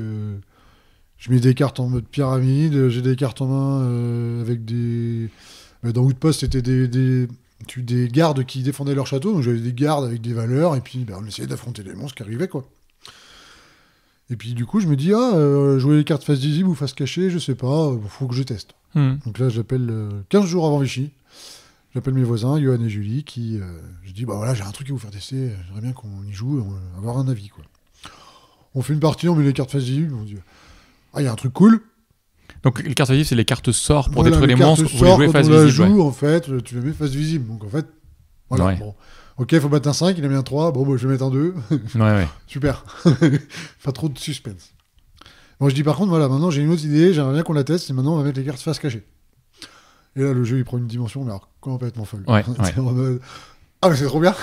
Je mets des cartes en mode pyramide, j'ai des cartes en main avec des... Dans Outpost, c'était des gardes qui défendaient leur château, donc j'avais des gardes avec des valeurs, et puis on essayait d'affronter les monstres qui arrivaient, quoi. Et puis du coup, je me dis, jouer les cartes face visible ou face cachée, je sais pas, faut que je teste. Donc là, j'appelle 15 jours avant Vichy, j'appelle mes voisins, Johan et Julie, je dis, j'ai un truc à vous faire tester, j'aimerais bien qu'on y joue, et avoir un avis, quoi. On fait une partie, on met les cartes face visible, on dit, il y a un truc cool. Donc les cartes visibles, c'est les cartes sorts pour détruire les monstres. Vous les jouez face visible. Joue, en fait, tu les mets face visible. Donc en fait, voilà. Ouais. Bon. Ok, il faut battre un 5, il a mis un 3. Bon, je vais mettre un 2. Ouais. Super. Pas trop de suspense. Moi, je dis par contre, voilà, maintenant j'ai une autre idée, j'aimerais bien qu'on la teste, et maintenant on va mettre les cartes face cachée. Et là, le jeu, il prend une dimension, mais alors complètement folle. Ouais. Mais c'est trop bien.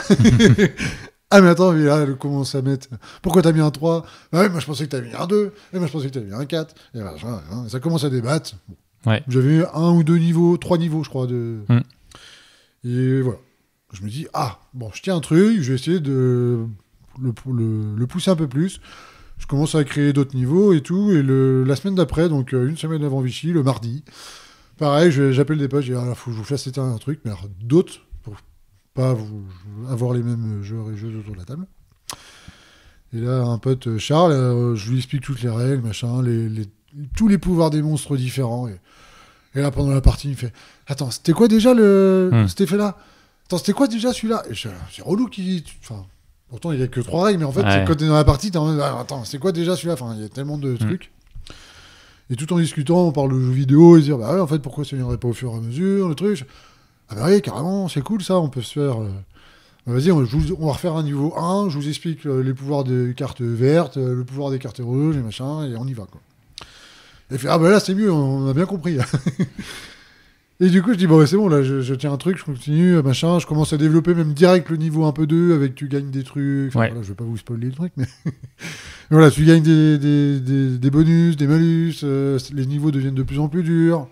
Ah mais attends, mais là, elle commence à mettre... Pourquoi t'as mis un 3 ? Moi je pensais que t'avais mis un 2, et moi je pensais que t'avais mis un 4, et ça commence à débattre. Ouais. J'avais eu 1 ou 2 niveaux, 3 niveaux je crois. Et voilà. Je me dis, je tiens un truc, je vais essayer de le pousser un peu plus. Je commence à créer d'autres niveaux et tout, et la semaine d'après, donc une semaine avant Vichy, le mardi, pareil, j'appelle des potes, je dis, faut que je vous fasse un truc, mais alors d'autres, pas avoir les mêmes joueurs et joueuses autour de la table. Et là, un pote, Charles, je lui explique toutes les règles, machin, tous les pouvoirs des monstres différents. Et là, pendant la partie, il me fait « Attends, c'était quoi déjà cet effet-là ? Attends, c'était quoi déjà celui-là ?» Et c'est relou qui... Enfin, pourtant, il n'y a que 3 règles, mais en fait, quand tu es dans la partie, tu es en mode « Attends, c'est quoi déjà celui-là ?» Enfin, il y a tellement de trucs. Et tout en discutant, on parle de jeux vidéo, et se dire « en fait, pourquoi ça ne viendrait pas au fur et à mesure, le truc ?» Ah bah oui, carrément, c'est cool ça, on peut se faire Vas-y, on va refaire un niveau 1, je vous explique les pouvoirs des cartes vertes, le pouvoir des cartes rouges et machin, et on y va, quoi. Et il fait, ah bah là c'est mieux, on a bien compris. Et du coup je dis, bon c'est bon, là je tiens un truc, je continue, machin, je commence à développer même direct le niveau un peu 2, avec tu gagnes des trucs, enfin, voilà, je vais pas vous spoiler le truc, mais voilà, tu gagnes des bonus, des malus, les niveaux deviennent de plus en plus durs.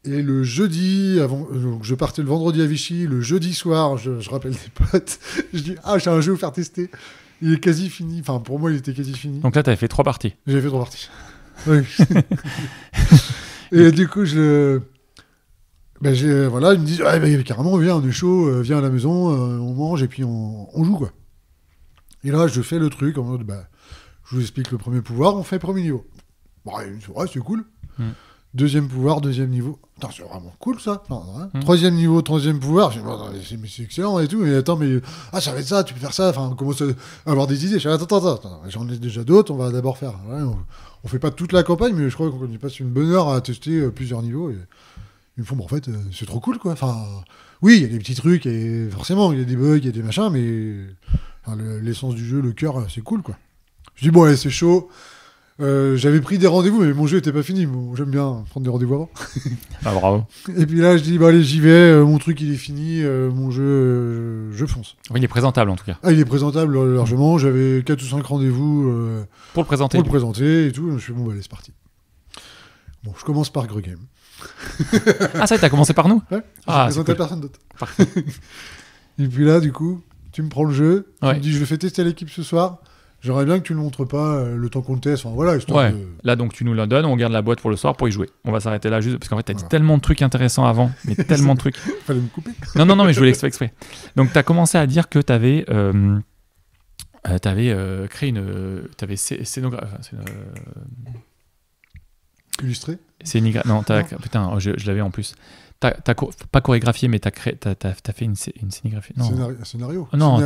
Et le jeudi, donc je partais le vendredi à Vichy, le jeudi soir, je rappelle des potes, je dis, ah, j'ai un jeu à vous faire tester. Il est quasi fini. Enfin, pour moi, il était quasi fini. Donc là, t'avais fait 3 parties. J'ai fait 3 parties. Oui. Et du coup, voilà, ils me disent, carrément, viens, on est chaud, viens à la maison, on mange et puis on joue, quoi. Et là, je fais le truc en mode, je vous explique le premier pouvoir, on fait le premier niveau. Ouais, c'est cool. Deuxième pouvoir, deuxième niveau. Putain, c'est vraiment cool ça. Enfin, Troisième niveau, troisième pouvoir. C'est excellent et tout. Mais attends, ça va être ça, tu peux faire ça. Enfin, on commence à avoir des idées. Je dis, attends. J'en ai déjà d'autres, on va d'abord faire. Ouais, on fait pas toute la campagne, mais je crois qu'on y passe une bonne heure à tester plusieurs niveaux. Et ils me font, en fait, c'est trop cool quoi. Enfin, oui, il y a des petits trucs et forcément, il y a des bugs, il y a des machins, mais l'essence du jeu, le cœur, c'est cool quoi. Je dis, bon, allez, c'est chaud. J'avais pris des rendez-vous, mais mon jeu était pas fini. J'aime bien prendre des rendez-vous avant. Ah, bravo. Et puis là, je dis, allez, j'y vais. Mon truc, il est fini. Mon jeu, je fonce. Oui, il est présentable en tout cas. Ah, il est présentable largement. J'avais 4 ou 5 rendez-vous pour le présenter. Pour le présenter et tout. Je me suis dit, bon, allez, c'est parti. Bon, je commence par Greg Game. Ah, ça, t'as commencé par nous? Ouais. Ah, je présentais personne d'autre. Parfait. Et puis là, du coup, tu me prends le jeu. Ouais. Tu me dis, je le fais tester à l'équipe ce soir. J'aimerais bien que tu ne le montres pas le temps qu'on le teste. Enfin, voilà, ouais. Là, donc, tu nous le donnes, on garde la boîte pour le soir pour y jouer. On va s'arrêter là juste parce qu'en fait, t'as dit tellement de trucs intéressants avant, mais tellement de trucs. Fallait me couper. Non, mais je voulais exprès. Donc, t'as commencé à dire que t'avais créé une. T'avais scénographie. Illustré. Non, putain, je l'avais en plus. T'as pas chorégraphié, mais t'as fait une scénographie. Non. Scénario. Non,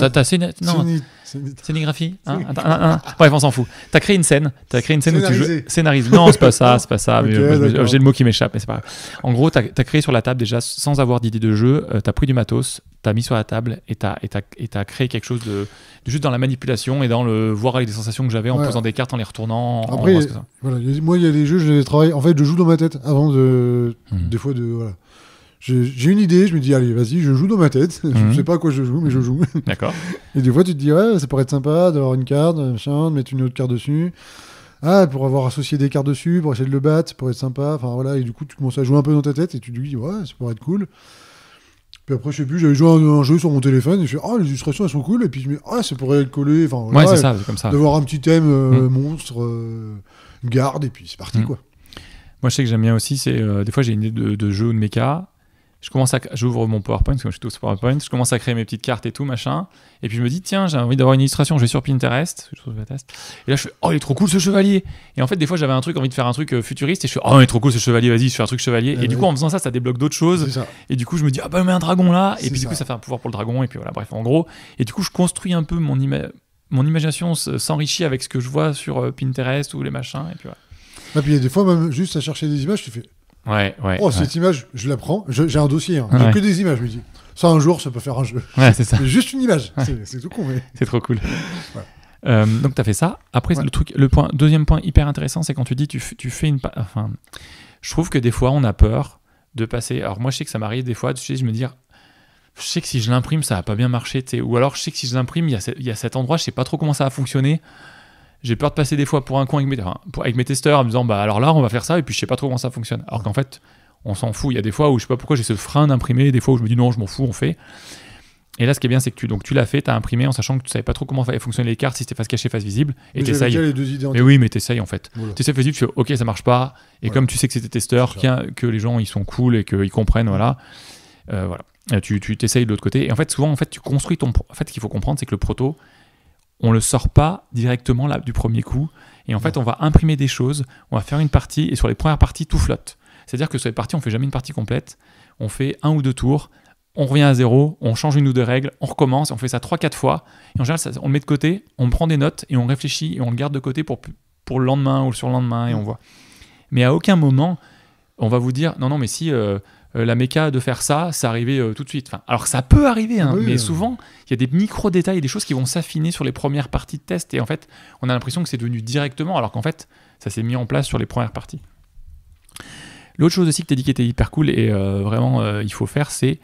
scénographie. Bref, on s'en fout. T'as créé une scène. Où tu joues. Scénarisé. Non, c'est pas ça. Okay, j'ai le mot qui m'échappe, mais c'est pas grave. En gros, t'as créé sur la table déjà sans avoir d'idée de jeu. T'as pris du matos, t'as mis sur la table et t'as créé quelque chose de juste dans la manipulation et dans le voir avec des sensations que j'avais en posant des cartes, en les retournant. Après, voilà, moi, il y a des jeux, je les travaille. En fait, je joue dans ma tête avant des fois de voilà. J'ai une idée, je me dis allez vas-y, je joue dans ma tête, je sais pas à quoi je joue mais je joue. D'accord. Et des fois tu te dis ouais ça pourrait être sympa d'avoir une carte, machin, de mettre une autre carte dessus. Ah pour avoir associé des cartes dessus, pour essayer de le battre, ça pourrait être sympa. Enfin voilà et du coup tu commences à jouer un peu dans ta tête et tu te dis ouais ça pourrait être cool. Puis après je sais plus, j'avais joué un jeu sur mon téléphone et je fais les illustrations elles sont cool et puis je me dis ça pourrait être collé. Enfin voilà, ouais c'est ça, c'est comme ça. D'avoir un petit thème monstre, garde et puis c'est parti quoi. Moi je sais que j'aime bien aussi, c'est des fois j'ai une idée de jeu ou de méca. J'ouvre mon PowerPoint, parce que je suis tout sur PowerPoint, je commence à créer mes petites cartes et tout, machin, et puis je me dis, tiens, j'ai envie d'avoir une illustration, je vais sur Pinterest, et là je fais, il est trop cool ce chevalier, et en fait des fois j'avais envie de faire un truc futuriste, et je fais, il est trop cool ce chevalier, vas-y, je fais un truc chevalier, et du coup en faisant ça débloque d'autres choses, et du coup je me dis, mets un dragon là, et puis du coup ça fait un pouvoir pour le dragon, et puis voilà, bref, en gros, et du coup je construis un peu mon imagination s'enrichit avec ce que je vois sur Pinterest ou les machins, et puis voilà. Et puis il y a des fois, même juste à chercher des images, tu fais. Cette image, je la prends. J'ai un dossier, j'ai que des images, je me dis. Ça, un jour, ça peut faire un jeu. Ouais, c'est ça. Mais juste une image. C'est tout con, mais. C'est trop cool. Donc, tu as fait ça. Après, deuxième point hyper intéressant, c'est quand tu dis tu fais une. Enfin, je trouve que des fois, on a peur de passer. Alors, moi, je sais que ça m'arrive des fois, je me dis. Je sais que si je l'imprime, ça va pas bien marcher. Ou alors, je sais que si je l'imprime, il y a cet endroit, je sais pas trop comment ça va fonctionner. J'ai peur de passer des fois pour un con avec mes testeurs en me disant alors là on va faire ça et puis je sais pas trop comment ça fonctionne. Alors qu'en fait on s'en fout. Il y a des fois où je sais pas pourquoi j'ai ce frein d'imprimer, des fois où je me dis non je m'en fous, on fait. Et là ce qui est bien c'est que tu l'as fait, tu as imprimé en sachant que tu savais pas trop comment fonctionner les cartes, si c'était face cachée, face visible. Et t'essayes. Les deux idées mais oui mais t'essayes en fait. Voilà. T'essayes face visible, tu fais ok ça marche pas. Et comme tu sais que c'est tes testeurs, que les gens ils sont cool et qu'ils comprennent voilà. Tu t'essayes de l'autre côté. Et en fait souvent tu construis ton. En fait ce qu'il faut comprendre c'est que le proto on le sort pas directement là du premier coup et en fait on va imprimer des choses, on va faire une partie et sur les premières parties tout flotte. C'est-à-dire que sur les parties on fait jamais une partie complète, on fait 1 ou 2 tours, on revient à zéro, on change une ou deux règles, on recommence, on fait ça 3-4 fois et en général on le met de côté, on prend des notes et on réfléchit et on le garde de côté pour le lendemain ou le surlendemain et on voit. Mais à aucun moment on va vous dire non mais si la méca de faire ça, c'est arrivé tout de suite. Enfin, alors ça peut arriver, hein, mais souvent, il y a des micro-détails, des choses qui vont s'affiner sur les premières parties de test. Et en fait, on a l'impression que c'est devenu directement, alors qu'en fait, ça s'est mis en place sur les premières parties. L'autre chose aussi que tu as dit qui était hyper cool et vraiment il faut faire, c'est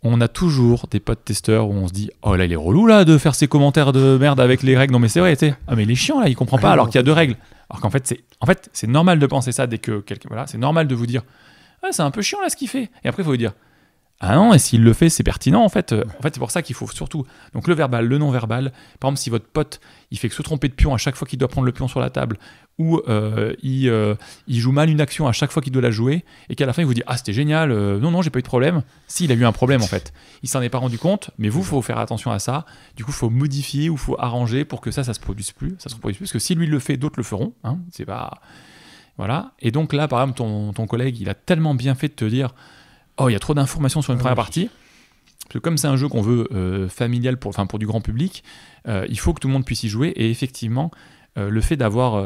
on a toujours des potes testeurs où on se dit oh là il est relou là de faire ces commentaires de merde avec les règles. Non mais c'est vrai, tu sais, ah mais il est chiant là, il comprend pas alors qu'il y a 2 règles. Alors qu'en fait c'est normal de penser ça dès que quelqu'un voilà, c'est normal de vous dire ah, c'est un peu chiant là ce qu'il fait. Et après il faut vous dire ah non, et s'il le fait, c'est pertinent en fait. En fait, c'est pour ça qu'il faut surtout donc le verbal, le non-verbal. Par exemple, si votre pote il fait que se tromper de pion à chaque fois qu'il doit prendre le pion sur la table, ou il joue mal une action à chaque fois qu'il doit la jouer, et qu'à la fin il vous dit ah c'était génial, non j'ai pas eu de problème. S'il a eu un problème en fait, il s'en est pas rendu compte, mais vous faut faire attention à ça. Du coup, faut modifier ou faut arranger pour que ça se produise plus, parce que si lui le fait, d'autres le feront. Hein, c'est pas voilà. Et donc là, par exemple, ton collègue, il a tellement bien fait de te dire oh, il y a trop d'informations sur une première partie. Parce que comme c'est un jeu qu'on veut familial pour du grand public, il faut que tout le monde puisse y jouer. Et effectivement, le fait d'avoir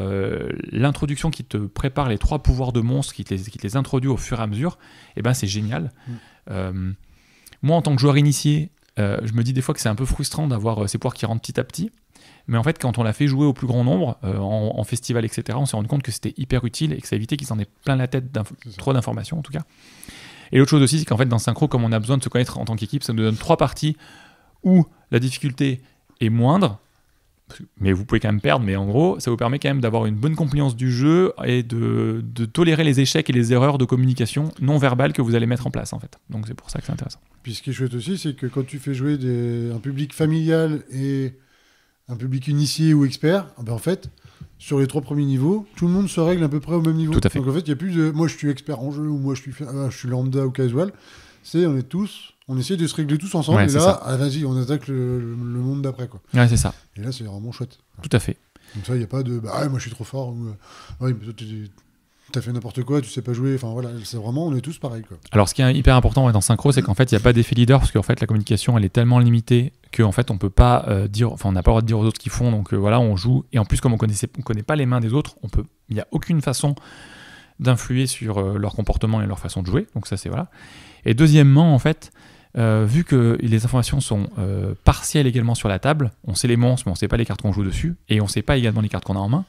l'introduction qui te prépare les 3 pouvoirs de monstres, qui te les introduit au fur et à mesure, eh ben, c'est génial. Moi, en tant que joueur initié, je me dis des fois que c'est un peu frustrant d'avoir ces pouvoirs qui rentrent petit à petit. Mais en fait, quand on l'a fait jouer au plus grand nombre, en festival, etc., on s'est rendu compte que c'était hyper utile et que ça évitait qu'ils en aient plein la tête, trop d'informations en tout cas. Et l'autre chose aussi, c'est qu'en fait, dans Synchro, comme on a besoin de se connaître en tant qu'équipe, ça nous donne 3 parties où la difficulté est moindre, mais vous pouvez quand même perdre, mais en gros, ça vous permet quand même d'avoir une bonne compréhension du jeu et de tolérer les échecs et les erreurs de communication non verbale que vous allez mettre en place, en fait. Donc c'est pour ça que c'est intéressant. Puis ce qui est chouette aussi, c'est que quand tu fais jouer un public familial et un public initié ou expert, ben en fait, sur les 3 premiers niveaux, tout le monde se règle à peu près au même niveau. Tout à fait. Donc en fait, il n'y a plus de moi je suis expert en jeu ou moi je suis lambda ou casual. On essaie de se régler tous ensemble. Ouais, et là, vas-y, on attaque le monde d'après, quoi. Ouais, c'est ça. Et là, c'est vraiment chouette. Tout à fait. Donc ça, il n'y a pas de moi je suis trop fort. Ou ouais, mais toi, t'as fait n'importe quoi, tu sais pas jouer. Enfin voilà, c'est vraiment, on est tous pareils, quoi. Alors ce qui est hyper important dans Synchro, c'est qu'en fait, il n'y a pas d'effet leader parce qu'en fait, la communication, elle est tellement limitée qu'en fait, on peut pas on n'a pas le droit de dire aux autres ce qu'ils font. Donc voilà, on joue. Et en plus, comme on connaît pas les mains des autres, il n'y a aucune façon d'influer sur leur comportement et leur façon de jouer. Donc ça, c'est voilà. Et deuxièmement, en fait, vu que les informations sont partielles également sur la table, on sait les monstres, mais on ne sait pas les cartes qu'on joue dessus, et on ne sait pas également les cartes qu'on a en main.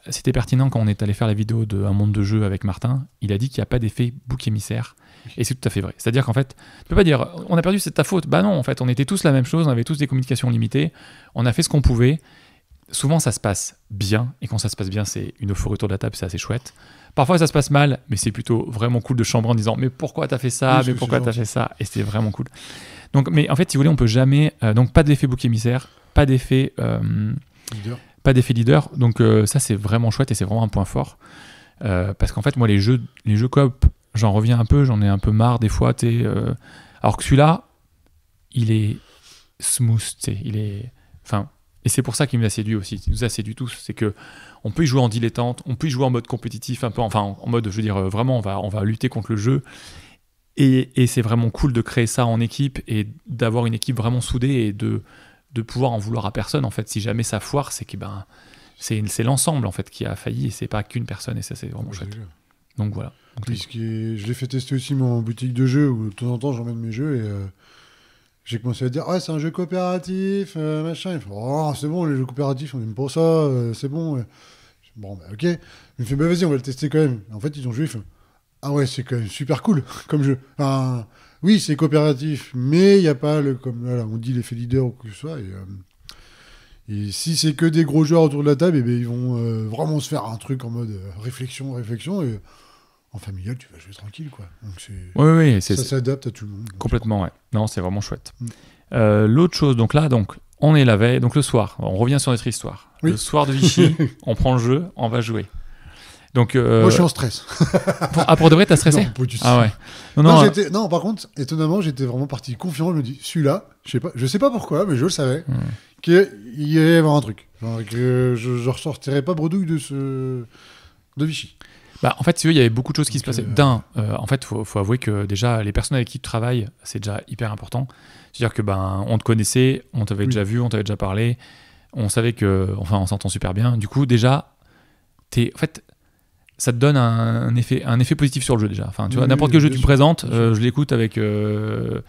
C'était pertinent quand on est allé faire la vidéo d'un monde de jeu avec Martin, il a dit qu'il n'y a pas d'effet bouc émissaire, et c'est tout à fait vrai. C'est-à-dire qu'en fait, tu peux pas dire on a perdu, c'est de ta faute. Bah non, en fait, on était tous la même chose, on avait tous des communications limitées, on a fait ce qu'on pouvait. Souvent, ça se passe bien, et quand ça se passe bien, c'est une euphorie autour de la table, c'est assez chouette. Parfois, ça se passe mal, mais c'est plutôt vraiment cool de chambrer en disant mais pourquoi t'as fait ça, mais pourquoi t'as fait ça, et c'était vraiment cool. Donc, mais en fait, si vous voulez, on peut jamais donc pas d'effet bouc émissaire, pas d'effet leader. Donc ça, c'est vraiment chouette et c'est vraiment un point fort parce qu'en fait, moi, les jeux coop, j'en reviens un peu, j'en ai un peu marre des fois. Alors que celui-là, il est smooth, il est, et c'est pour ça qu'il m'a séduit aussi. Il nous a séduit tous. C'est que on peut y jouer en dilettante, on peut y jouer en mode compétitif, un peu, en mode, je veux dire, vraiment, on va lutter contre le jeu. Et c'est vraiment cool de créer ça en équipe et d'avoir une équipe vraiment soudée et de pouvoir en vouloir à personne. En fait, si jamais ça foire, c'est que c'est l'ensemble en fait qui a failli et c'est pas qu'une personne. Et ça, c'est vraiment chouette. Donc voilà. Je l'ai fait tester aussi en boutique de jeux où de temps en temps j'emmène mes jeux et j'ai commencé à dire c'est un jeu coopératif, machin. Il fait c'est bon, les jeux coopératifs, on n'aime pas ça, c'est bon. Bon, bah ok. Il me fait vas-y, on va le tester quand même. Et en fait, ils ont joué, ils font ouais, c'est quand même super cool comme jeu. Enfin, oui, c'est coopératif, mais il n'y a pas on dit l'effet leader ou quoi que ce soit. Et si c'est que des gros joueurs autour de la table, ils vont vraiment se faire un truc en mode réflexion. Et en familial, tu vas jouer tranquille, quoi. Donc ça s'adapte à tout le monde. Complètement, ouais. Non, c'est vraiment chouette. L'autre chose, donc on est la veille, donc le soir, on revient sur notre histoire. Oui. Le soir de Vichy, on prend le jeu, on va jouer. Donc, moi, je suis en stress. Pour de vrai, t'as stressé ? Non, pas du tout. Ah ouais. Non, par contre, étonnamment, j'étais vraiment parti confiant. Je me dis, celui-là, je sais pas pourquoi, mais je le savais, qu'il y allait y avoir un truc. Genre, que je ressortirais pas bredouille de Vichy. Bah, en fait, il y avait beaucoup de choses qui se passaient. En fait, faut avouer que déjà, les personnes avec qui tu travailles, c'est déjà hyper important. C'est-à-dire que on te connaissait, on t'avait déjà vu, on t'avait déjà parlé, on savait on s'entend super bien. Du coup, déjà, en fait, ça te donne un effet positif sur le jeu déjà. Enfin, tu vois, n'importe quel jeu que tu me présentes, je l'écoute avec une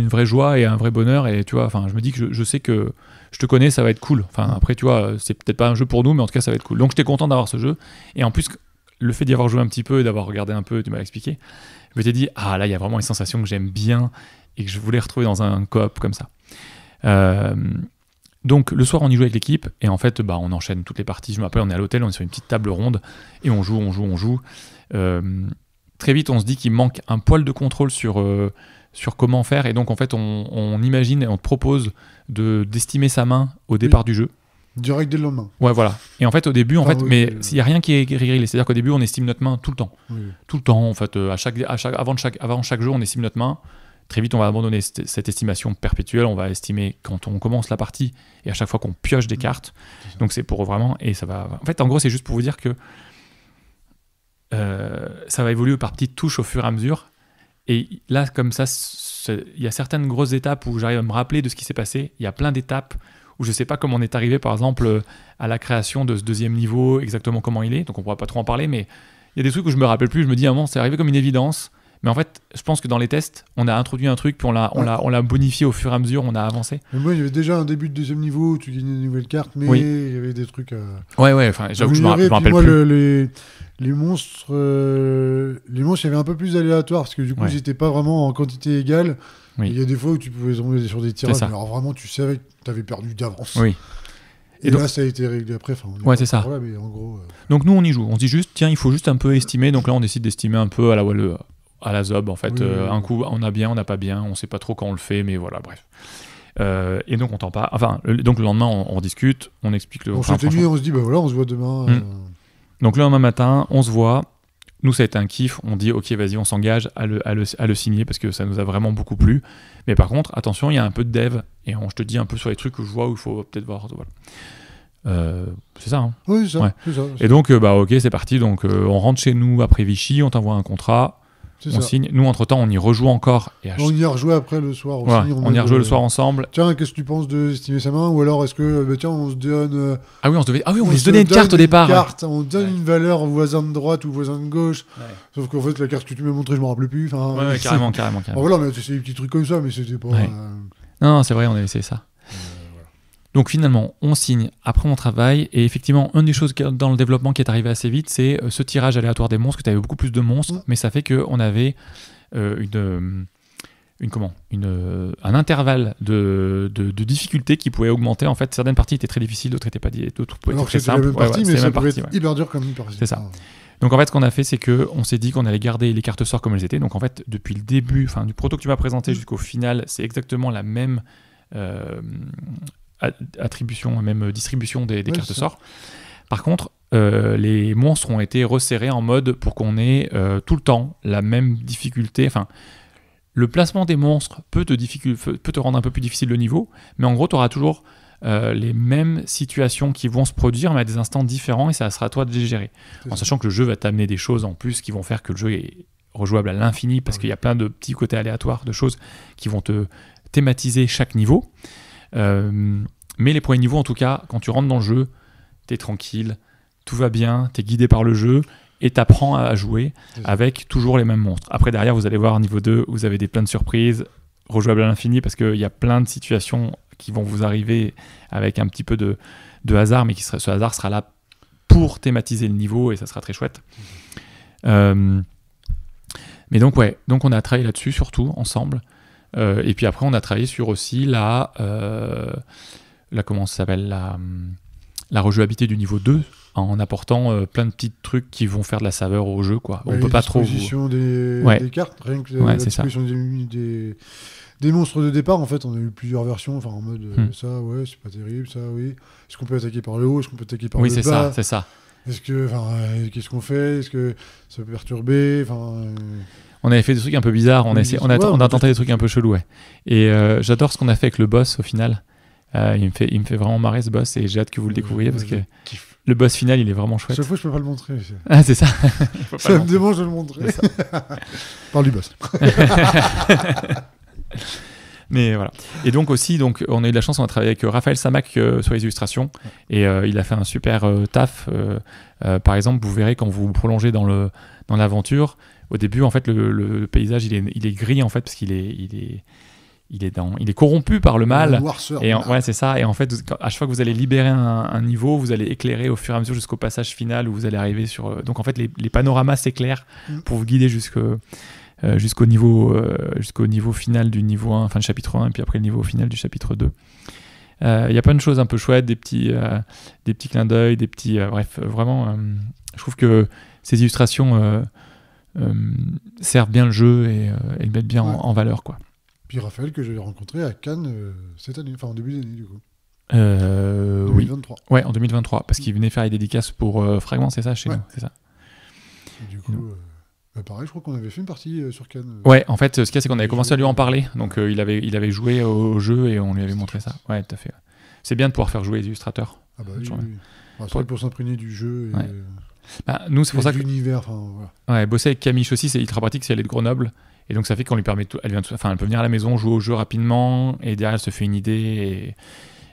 vraie joie et un vrai bonheur. Et tu vois, enfin, je me dis que je sais que je te connais, ça va être cool. Enfin, après, tu vois, c'est peut-être pas un jeu pour nous, mais en tout cas, ça va être cool. Donc, j'étais content d'avoir ce jeu. Et en plus, le fait d'y avoir joué un petit peu et d'avoir regardé un peu, tu m'as expliqué, je m'étais dit, ah là, il y a vraiment une sensation que j'aime bien et que je voulais retrouver dans un coop comme ça. Donc le soir on y joue avec l'équipe et en fait on enchaîne toutes les parties. Je me rappelle, on est à l'hôtel, on est sur une petite table ronde et on joue. Très vite on se dit qu'il manque un poil de contrôle sur comment faire, et donc en fait on imagine et on te propose d'estimer sa main au départ du jeu. Direct dès le lendemain. Ouais, voilà. Et en fait au début mais il n'y a rien qui est réglé, c'est-à-dire qu'au début on estime notre main tout le temps. Oui. Tout le temps en fait, avant chaque jeu on estime notre main. Très vite, on va abandonner cette estimation perpétuelle. On va estimer quand on commence la partie et à chaque fois qu'on pioche des cartes. Donc, c'est pour vraiment... Et ça va... En fait, en gros, c'est juste pour vous dire que ça va évoluer par petites touches au fur et à mesure. Et là, comme ça, il y a certaines grosses étapes où j'arrive à me rappeler de ce qui s'est passé. Il y a plein d'étapes où je ne sais pas comment on est arrivé, par exemple, à la création de ce deuxième niveau, exactement comment il est. Donc, on ne pourra pas trop en parler, mais il y a des trucs où je ne me rappelle plus. Je me dis, à un moment, c'est arrivé comme une évidence. Mais en fait, je pense que dans les tests, on a introduit un truc, puis on l'a bonifié au fur et à mesure, on a avancé. Mais moi, il y avait déjà un début de deuxième niveau où tu gagnais une nouvelle carte, mais il y avait des trucs... Ouais, enfin, j'avoue que je me rappelle moi, plus. Les monstres, il y avait un peu plus aléatoire, parce que du coup, ils n'étaient pas vraiment en quantité égale. Oui. Il y a des fois où tu pouvais tomber sur des tirages, mais alors vraiment, tu savais que tu avais perdu d'avance. Oui. Et donc, là, ça a été réglé après. Ouais, c'est ça. Là, mais en gros, Donc nous, on y joue. On se dit juste, tiens, il faut juste un peu estimer. Donc là, on décide d'estimer un peu à la zob en fait. Un coup on a bien, on n'a pas bien, on sait pas trop quand on le fait, mais voilà, bref. Et donc on t'en parle, enfin donc le lendemain on discute, on explique on s'était mis, on se dit on se voit demain. Donc le lendemain matin on se voit, nous ça a été un kiff, on dit ok vas-y on s'engage à le signer parce que ça nous a vraiment beaucoup plu, mais par contre attention il y a un peu de dev et je te dis un peu sur les trucs que je vois où il faut peut-être voir, voilà. C'est ça, hein. Oui, c'est ça, ouais. C'est ça. Et donc ok c'est parti, donc on rentre chez nous après Vichy, on t'envoie un contrat. On signe. Nous, entre-temps, on y rejoue encore. On y a rejoué après le soir aussi. Ouais, on y a rejoué le soir ensemble. Tiens, qu'est-ce que tu penses d'estimer sa main? Ou alors, est-ce que, tiens, on se donne... on voulait se donner une carte au départ. On donne une valeur au voisin de droite ou au voisin de gauche. Ouais. Sauf qu'en fait, la carte que tu m'as montrée, je ne me rappelle plus. Ouais, carrément. Voilà, on a essayé des petits trucs comme ça, mais c'était pas... Ouais. Non, c'est vrai, on a essayé ça. Donc finalement, on signe, après on travaille, et effectivement, une des choses dans le développement qui est arrivée assez vite, c'est ce tirage aléatoire des monstres, que tu avais beaucoup plus de monstres, mais ça fait qu'on avait un intervalle de difficulté qui pouvait augmenter. En fait, certaines parties étaient très difficiles, d'autres étaient pas d'autres pouvaient être très simples. La même partie, mais ça pouvait être hyper dur comme une partie. C'est ça. Donc en fait, ce qu'on a fait, c'est qu'on s'est dit qu'on allait garder les cartes sorts comme elles étaient. Donc en fait, depuis le début, du proto que tu m'as présenté jusqu'au final, c'est exactement la même... attribution, même distribution des cartes sorts. Par contre, les monstres ont été resserrés en mode pour qu'on ait tout le temps la même difficulté. Enfin, le placement des monstres peut te rendre un peu plus difficile le niveau, mais en gros, tu auras toujours les mêmes situations qui vont se produire, mais à des instants différents, et ça sera à toi de les gérer. En sachant que le jeu va t'amener des choses en plus qui vont faire que le jeu est rejouable à l'infini, parce qu'il y a plein de petits côtés aléatoires, de choses qui vont te thématiser chaque niveau. Mais les premiers niveaux, en tout cas, quand tu rentres dans le jeu, t'es tranquille, tout va bien, t'es guidé par le jeu et t'apprends à jouer avec toujours les mêmes monstres. Après, derrière, vous allez voir, niveau 2, vous avez plein de surprises, rejouables à l'infini, parce qu'il y a plein de situations qui vont vous arriver avec un petit peu de hasard, mais ce hasard sera là pour thématiser le niveau et ça sera très chouette. Mais donc, on a travaillé là-dessus, surtout, ensemble. Et puis après, on a travaillé sur aussi la comment ça s'appelle, la rejouabilité du niveau 2 en apportant plein de petits trucs qui vont faire de la saveur au jeu, quoi. On peut pas trop des cartes, rien que la disposition des monstres de départ. En fait, on a eu plusieurs versions, en mode ça, ouais, c'est pas terrible, ça, oui. Est-ce qu'on peut attaquer par le haut, est-ce qu'on peut attaquer par le bas? Oui, c'est ça. Est-ce que, qu'est-ce qu'on fait? Est-ce que ça peut perturber? On avait fait des trucs un peu bizarres, on a tenté des trucs un peu chelous, ouais. Et j'adore ce qu'on a fait avec le boss au final. Il me fait vraiment marrer ce boss et j'ai hâte que vous le découvriez parce que le boss final il est vraiment chouette. Chaque fois je peux pas le montrer. Ah c'est ça. Ça me démange de le montrer. Parle du boss. Mais voilà. Et donc aussi, on a eu de la chance, on a travaillé avec Raphaël Samac sur les illustrations. Et il a fait un super taf. Par exemple, vous verrez quand vous vous prolongez dans l'aventure, au début, en fait, le paysage, il est gris, en fait, parce qu'il est corrompu par le mal. Noirceur. Ouais, c'est ça. Et en fait, à chaque fois que vous allez libérer un niveau, vous allez éclairer au fur et à mesure jusqu'au passage final où vous allez arriver sur. Donc en fait, les panoramas s'éclairent pour vous guider jusqu'au niveau final du niveau 1, enfin le chapitre 1, et puis après le niveau final du chapitre 2. Il y a plein de choses un peu chouettes, des petits clins d'œil, des petits. Bref, vraiment, je trouve que ces illustrations servent bien le jeu et le mettent bien en valeur, quoi. Puis Raphaël, que j'avais rencontré à Cannes cette année, enfin en début d'année du coup. 2023. Oui. Ouais, en 2023, parce qu'il venait faire les dédicaces pour Fragment, c'est ça, chez nous, c'est ça. Et du coup, pareil, je crois qu'on avait fait une partie sur Cannes. Ouais, en fait, ce qu'il y a, c'est qu'on avait commencé à lui en parler, donc il avait joué au jeu et on lui avait montré ça. Ouais, tout à fait. C'est bien de pouvoir faire jouer les illustrateurs. Ah bah oui. C'est vrai que pour s'imprégner du jeu et nous, c'est pour ça que l'univers, voilà. Ouais, bosser avec Camille aussi, c'est ultra pratique si elle est de Grenoble. Et donc ça fait qu'on lui permet elle peut venir à la maison, jouer au jeu rapidement, et derrière elle se fait une idée.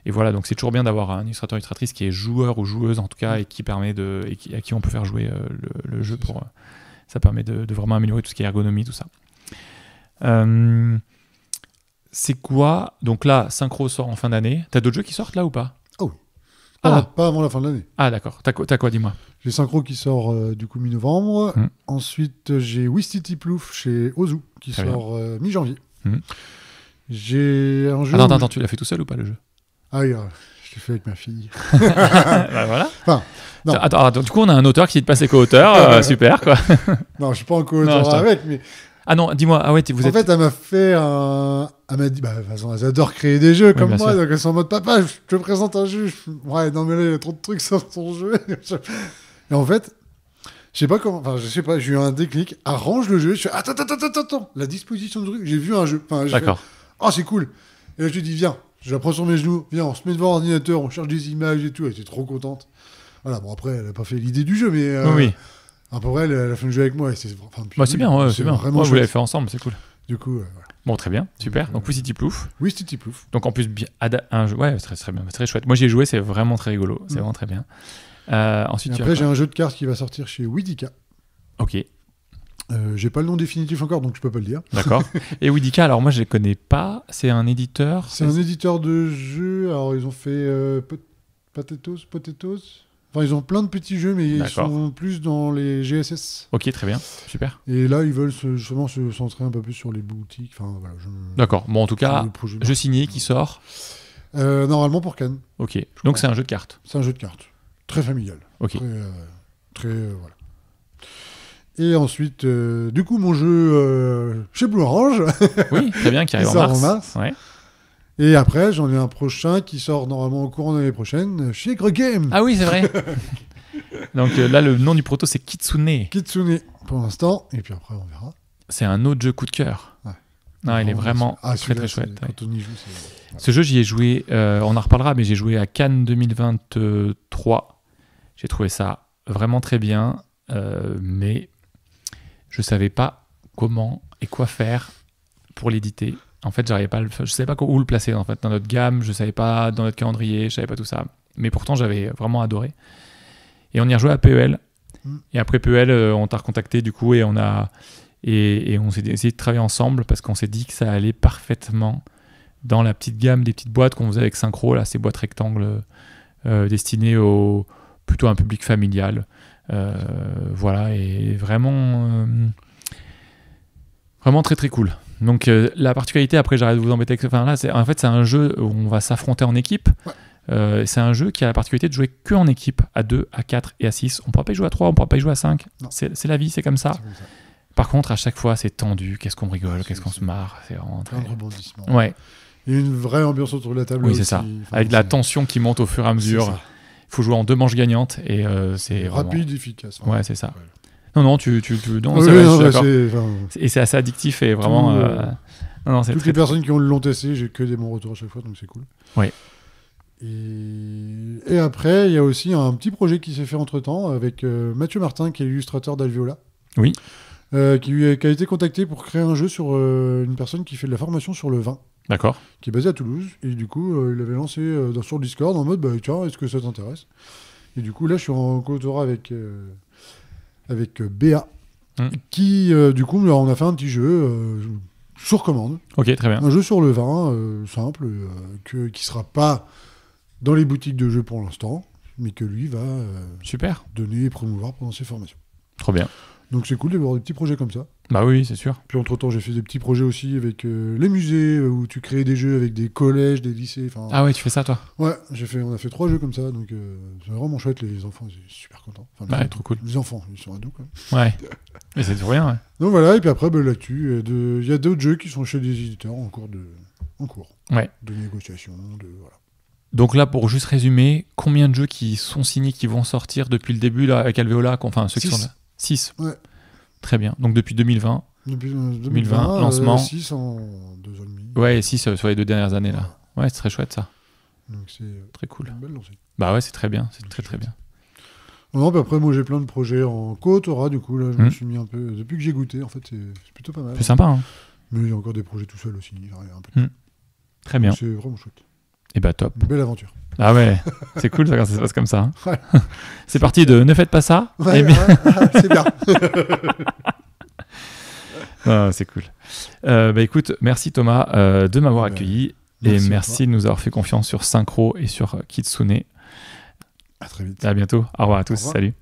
Et voilà, donc c'est toujours bien d'avoir un illustrateur illustratrice qui est joueur ou joueuse en tout cas, et qui permet à qui on peut faire jouer le jeu pour. Ça permet de vraiment améliorer tout ce qui est ergonomie, tout ça. C'est quoi? Donc là, Synchro sort en fin d'année. T'as d'autres jeux qui sortent là ou pas? Oh oui. Pas avant la fin de l'année. Ah d'accord. T'as quoi, dis-moi? J'ai Synchro qui sort du coup mi-novembre. Ensuite, j'ai Wistiti Plouf chez Ozu qui sort mi-janvier. J'ai un jeu. Attends, tu l'as fait tout seul ou pas le jeu? Ah oui, je l'ai fait avec ma fille. Bah voilà. Enfin, non. Attends, du coup, on a un auteur qui te passe les co-auteurs. Super, quoi. Non, je suis pas en co-auteur avec, mais. Ah non, dis-moi. Ah ouais, en fait, elle m'a fait Elle m'a dit, de toute façon, elles adorent créer des jeux comme moi, donc elles sont en mode, papa, je te présente un jeu. Ouais, non, mais là, il y a trop de trucs sur ton jeu. Et en fait, je sais pas, j'ai eu un déclic, arrange le jeu, je fais, attends, la disposition du truc, j'ai vu un jeu. D'accord. Oh, c'est cool. Et là, je lui dis, viens, je la prends sur mes genoux, viens, on se met devant l'ordinateur, on cherche des images et tout, elle était trop contente. Voilà, bon, après, elle n'a pas fait l'idée du jeu, mais. Oui. Après, elle a fait le jeu avec moi. Et c'est bien, c'est bien. Vraiment vous l'avez fait ensemble, c'est cool. Du coup, voilà. Bon, très bien, super. Donc, Wistiti Plouf. Wistiti Plouf. Donc, en plus, un jeu, ouais, très bien, très chouette. Moi, j'y ai joué, c'est vraiment très rigolo, c'est vraiment très bien. Ensuite, après, j'ai un jeu de cartes qui va sortir chez Widika. Ok. J'ai pas le nom définitif encore, donc je peux pas le dire. D'accord. Et Widika, alors moi, je les connais pas. C'est un éditeur. C'est un éditeur de jeux. Alors, ils ont fait Potatoes. Enfin, ils ont plein de petits jeux, mais ils sont plus dans les GSS. Ok, très bien, super. Et là, ils veulent justement se centrer un peu plus sur les boutiques. Enfin, voilà, d'accord. Bon, en tout cas, jeu signé qui sort. Normalement pour Cannes. Ok. Donc c'est un jeu de cartes. C'est un jeu de cartes, très familial. Ok. Très voilà. Et ensuite, du coup, mon jeu chez Blue Orange. Oui, très bien, qui arrive en mars. Ouais. Et après, j'en ai un prochain qui sort normalement au courant de l'année prochaine chez Greg Games. Ah oui, c'est vrai. Donc là, le nom du proto, c'est Kitsune. Kitsune, pour l'instant. Et puis après, on verra. C'est un autre jeu coup de cœur. Ouais. Non, il est vraiment très très chouette. Quand on y joue, ce jeu, j'y ai joué, on en reparlera, mais j'ai joué à Cannes 2023. J'ai trouvé ça vraiment très bien, mais je savais pas comment et quoi faire pour l'éditer. En fait, je savais pas où le placer en fait, dans notre gamme, je savais pas dans notre calendrier, je savais pas tout ça. Mais pourtant, j'avais vraiment adoré. Et on y a rejoué à PEL. Et après PEL, on t'a recontacté du coup et on s'est essayé de travailler ensemble parce qu'on s'est dit que ça allait parfaitement dans la petite gamme des petites boîtes qu'on faisait avec Synchro, là, ces boîtes rectangles destinées plutôt à un public familial. Voilà, et vraiment très très cool. Donc la particularité, après j'arrête de vous embêter avec ça, là, c'est un jeu où on va s'affronter en équipe. Ouais. C'est un jeu qui a la particularité de jouer que en équipe, à 2, à 4 et à 6. On ne pourra pas y jouer à 3, on ne pourra pas y jouer à 5. C'est la vie, c'est comme ça. Par contre, à chaque fois, c'est tendu. Qu'est-ce qu'on rigole, qu'est-ce qu'on se marre. C'est vraiment plein de rebondissements. Ouais. Il y a une vraie ambiance autour de la table. Oui, c'est ça. Avec de la tension qui monte au fur et à mesure. Il faut jouer en 2 manches gagnantes et c'est rapide, vraiment... efficace. Ouais, c'est ça. Ouais. Non, tu non, oui, c'est vrai, non, je suis d'accord. Et c'est assez addictif et vraiment... toutes les personnes qui l'ont testé, j'ai que des bons retours à chaque fois, donc c'est cool. Oui. Et après, il y a aussi un petit projet qui s'est fait entre-temps avec Mathieu Martin, qui est l'illustrateur d'Alveola. Oui. Qui a été contacté pour créer un jeu sur une personne qui fait de la formation sur le vin. D'accord. qui est basé à Toulouse. Et du coup, il avait lancé sur le Discord en mode, tiens, est-ce que ça t'intéresse? Et du coup, là, je suis en co-autorat avec BA, qui, du coup, on a fait un petit jeu sur commande. Ok, très bien. Un jeu sur le vin, simple, qui sera pas dans les boutiques de jeux pour l'instant, mais que lui va super donner et promouvoir pendant ses formations. Trop bien. Donc c'est cool d'avoir des petits projets comme ça. Bah oui, c'est sûr. Puis entre-temps, j'ai fait des petits projets aussi avec les musées, où tu crées des jeux avec des collèges, des lycées. Ah ouais, tu fais ça, toi? Ouais, on a fait 3 jeux comme ça, donc c'est vraiment chouette, les enfants, ils sont super contents. Enfin, ouais, trop cool. Les enfants, ils sont ados, quand même. Ouais, mais c'est trop bien, ouais. Donc voilà, et puis après, là-dessus, il y a d'autres jeux qui sont chez des éditeurs en cours de négociation, voilà. Donc là, pour juste résumer, combien de jeux qui sont signés, qui vont sortir depuis le début là, avec Alveola, enfin ceux qui sont là? 6. Ouais. Très bien. Donc depuis 2020. Depuis 2020, lancement. 6 en 2 ans et demi. Ouais, et 6 sur les 2 dernières années là. Ouais, c'est très chouette ça. Donc c'est très cool. Une belle lancée. Bah ouais, c'est très bien, c'est très très bien. Non, puis après, moi j'ai plein de projets en co-autorat, du coup, là, je me suis mis un peu. Depuis que j'ai goûté, en fait, c'est plutôt pas mal. C'est sympa, hein. Mais il y a encore des projets tout seul aussi. Un peu Très bien. Donc, c'est vraiment chouette. Et bah top. Une belle aventure. Ah ouais, c'est cool ça, quand ça se passe comme ça. Hein. Ouais. C'est parti de ne faites pas ça. Ouais, c'est bien. Ah, c'est cool. Bah écoute, merci Thomas de m'avoir accueilli et merci de nous avoir fait confiance sur Synchro et sur Kitsune. À très vite. À bientôt. Au revoir à tous. Salut.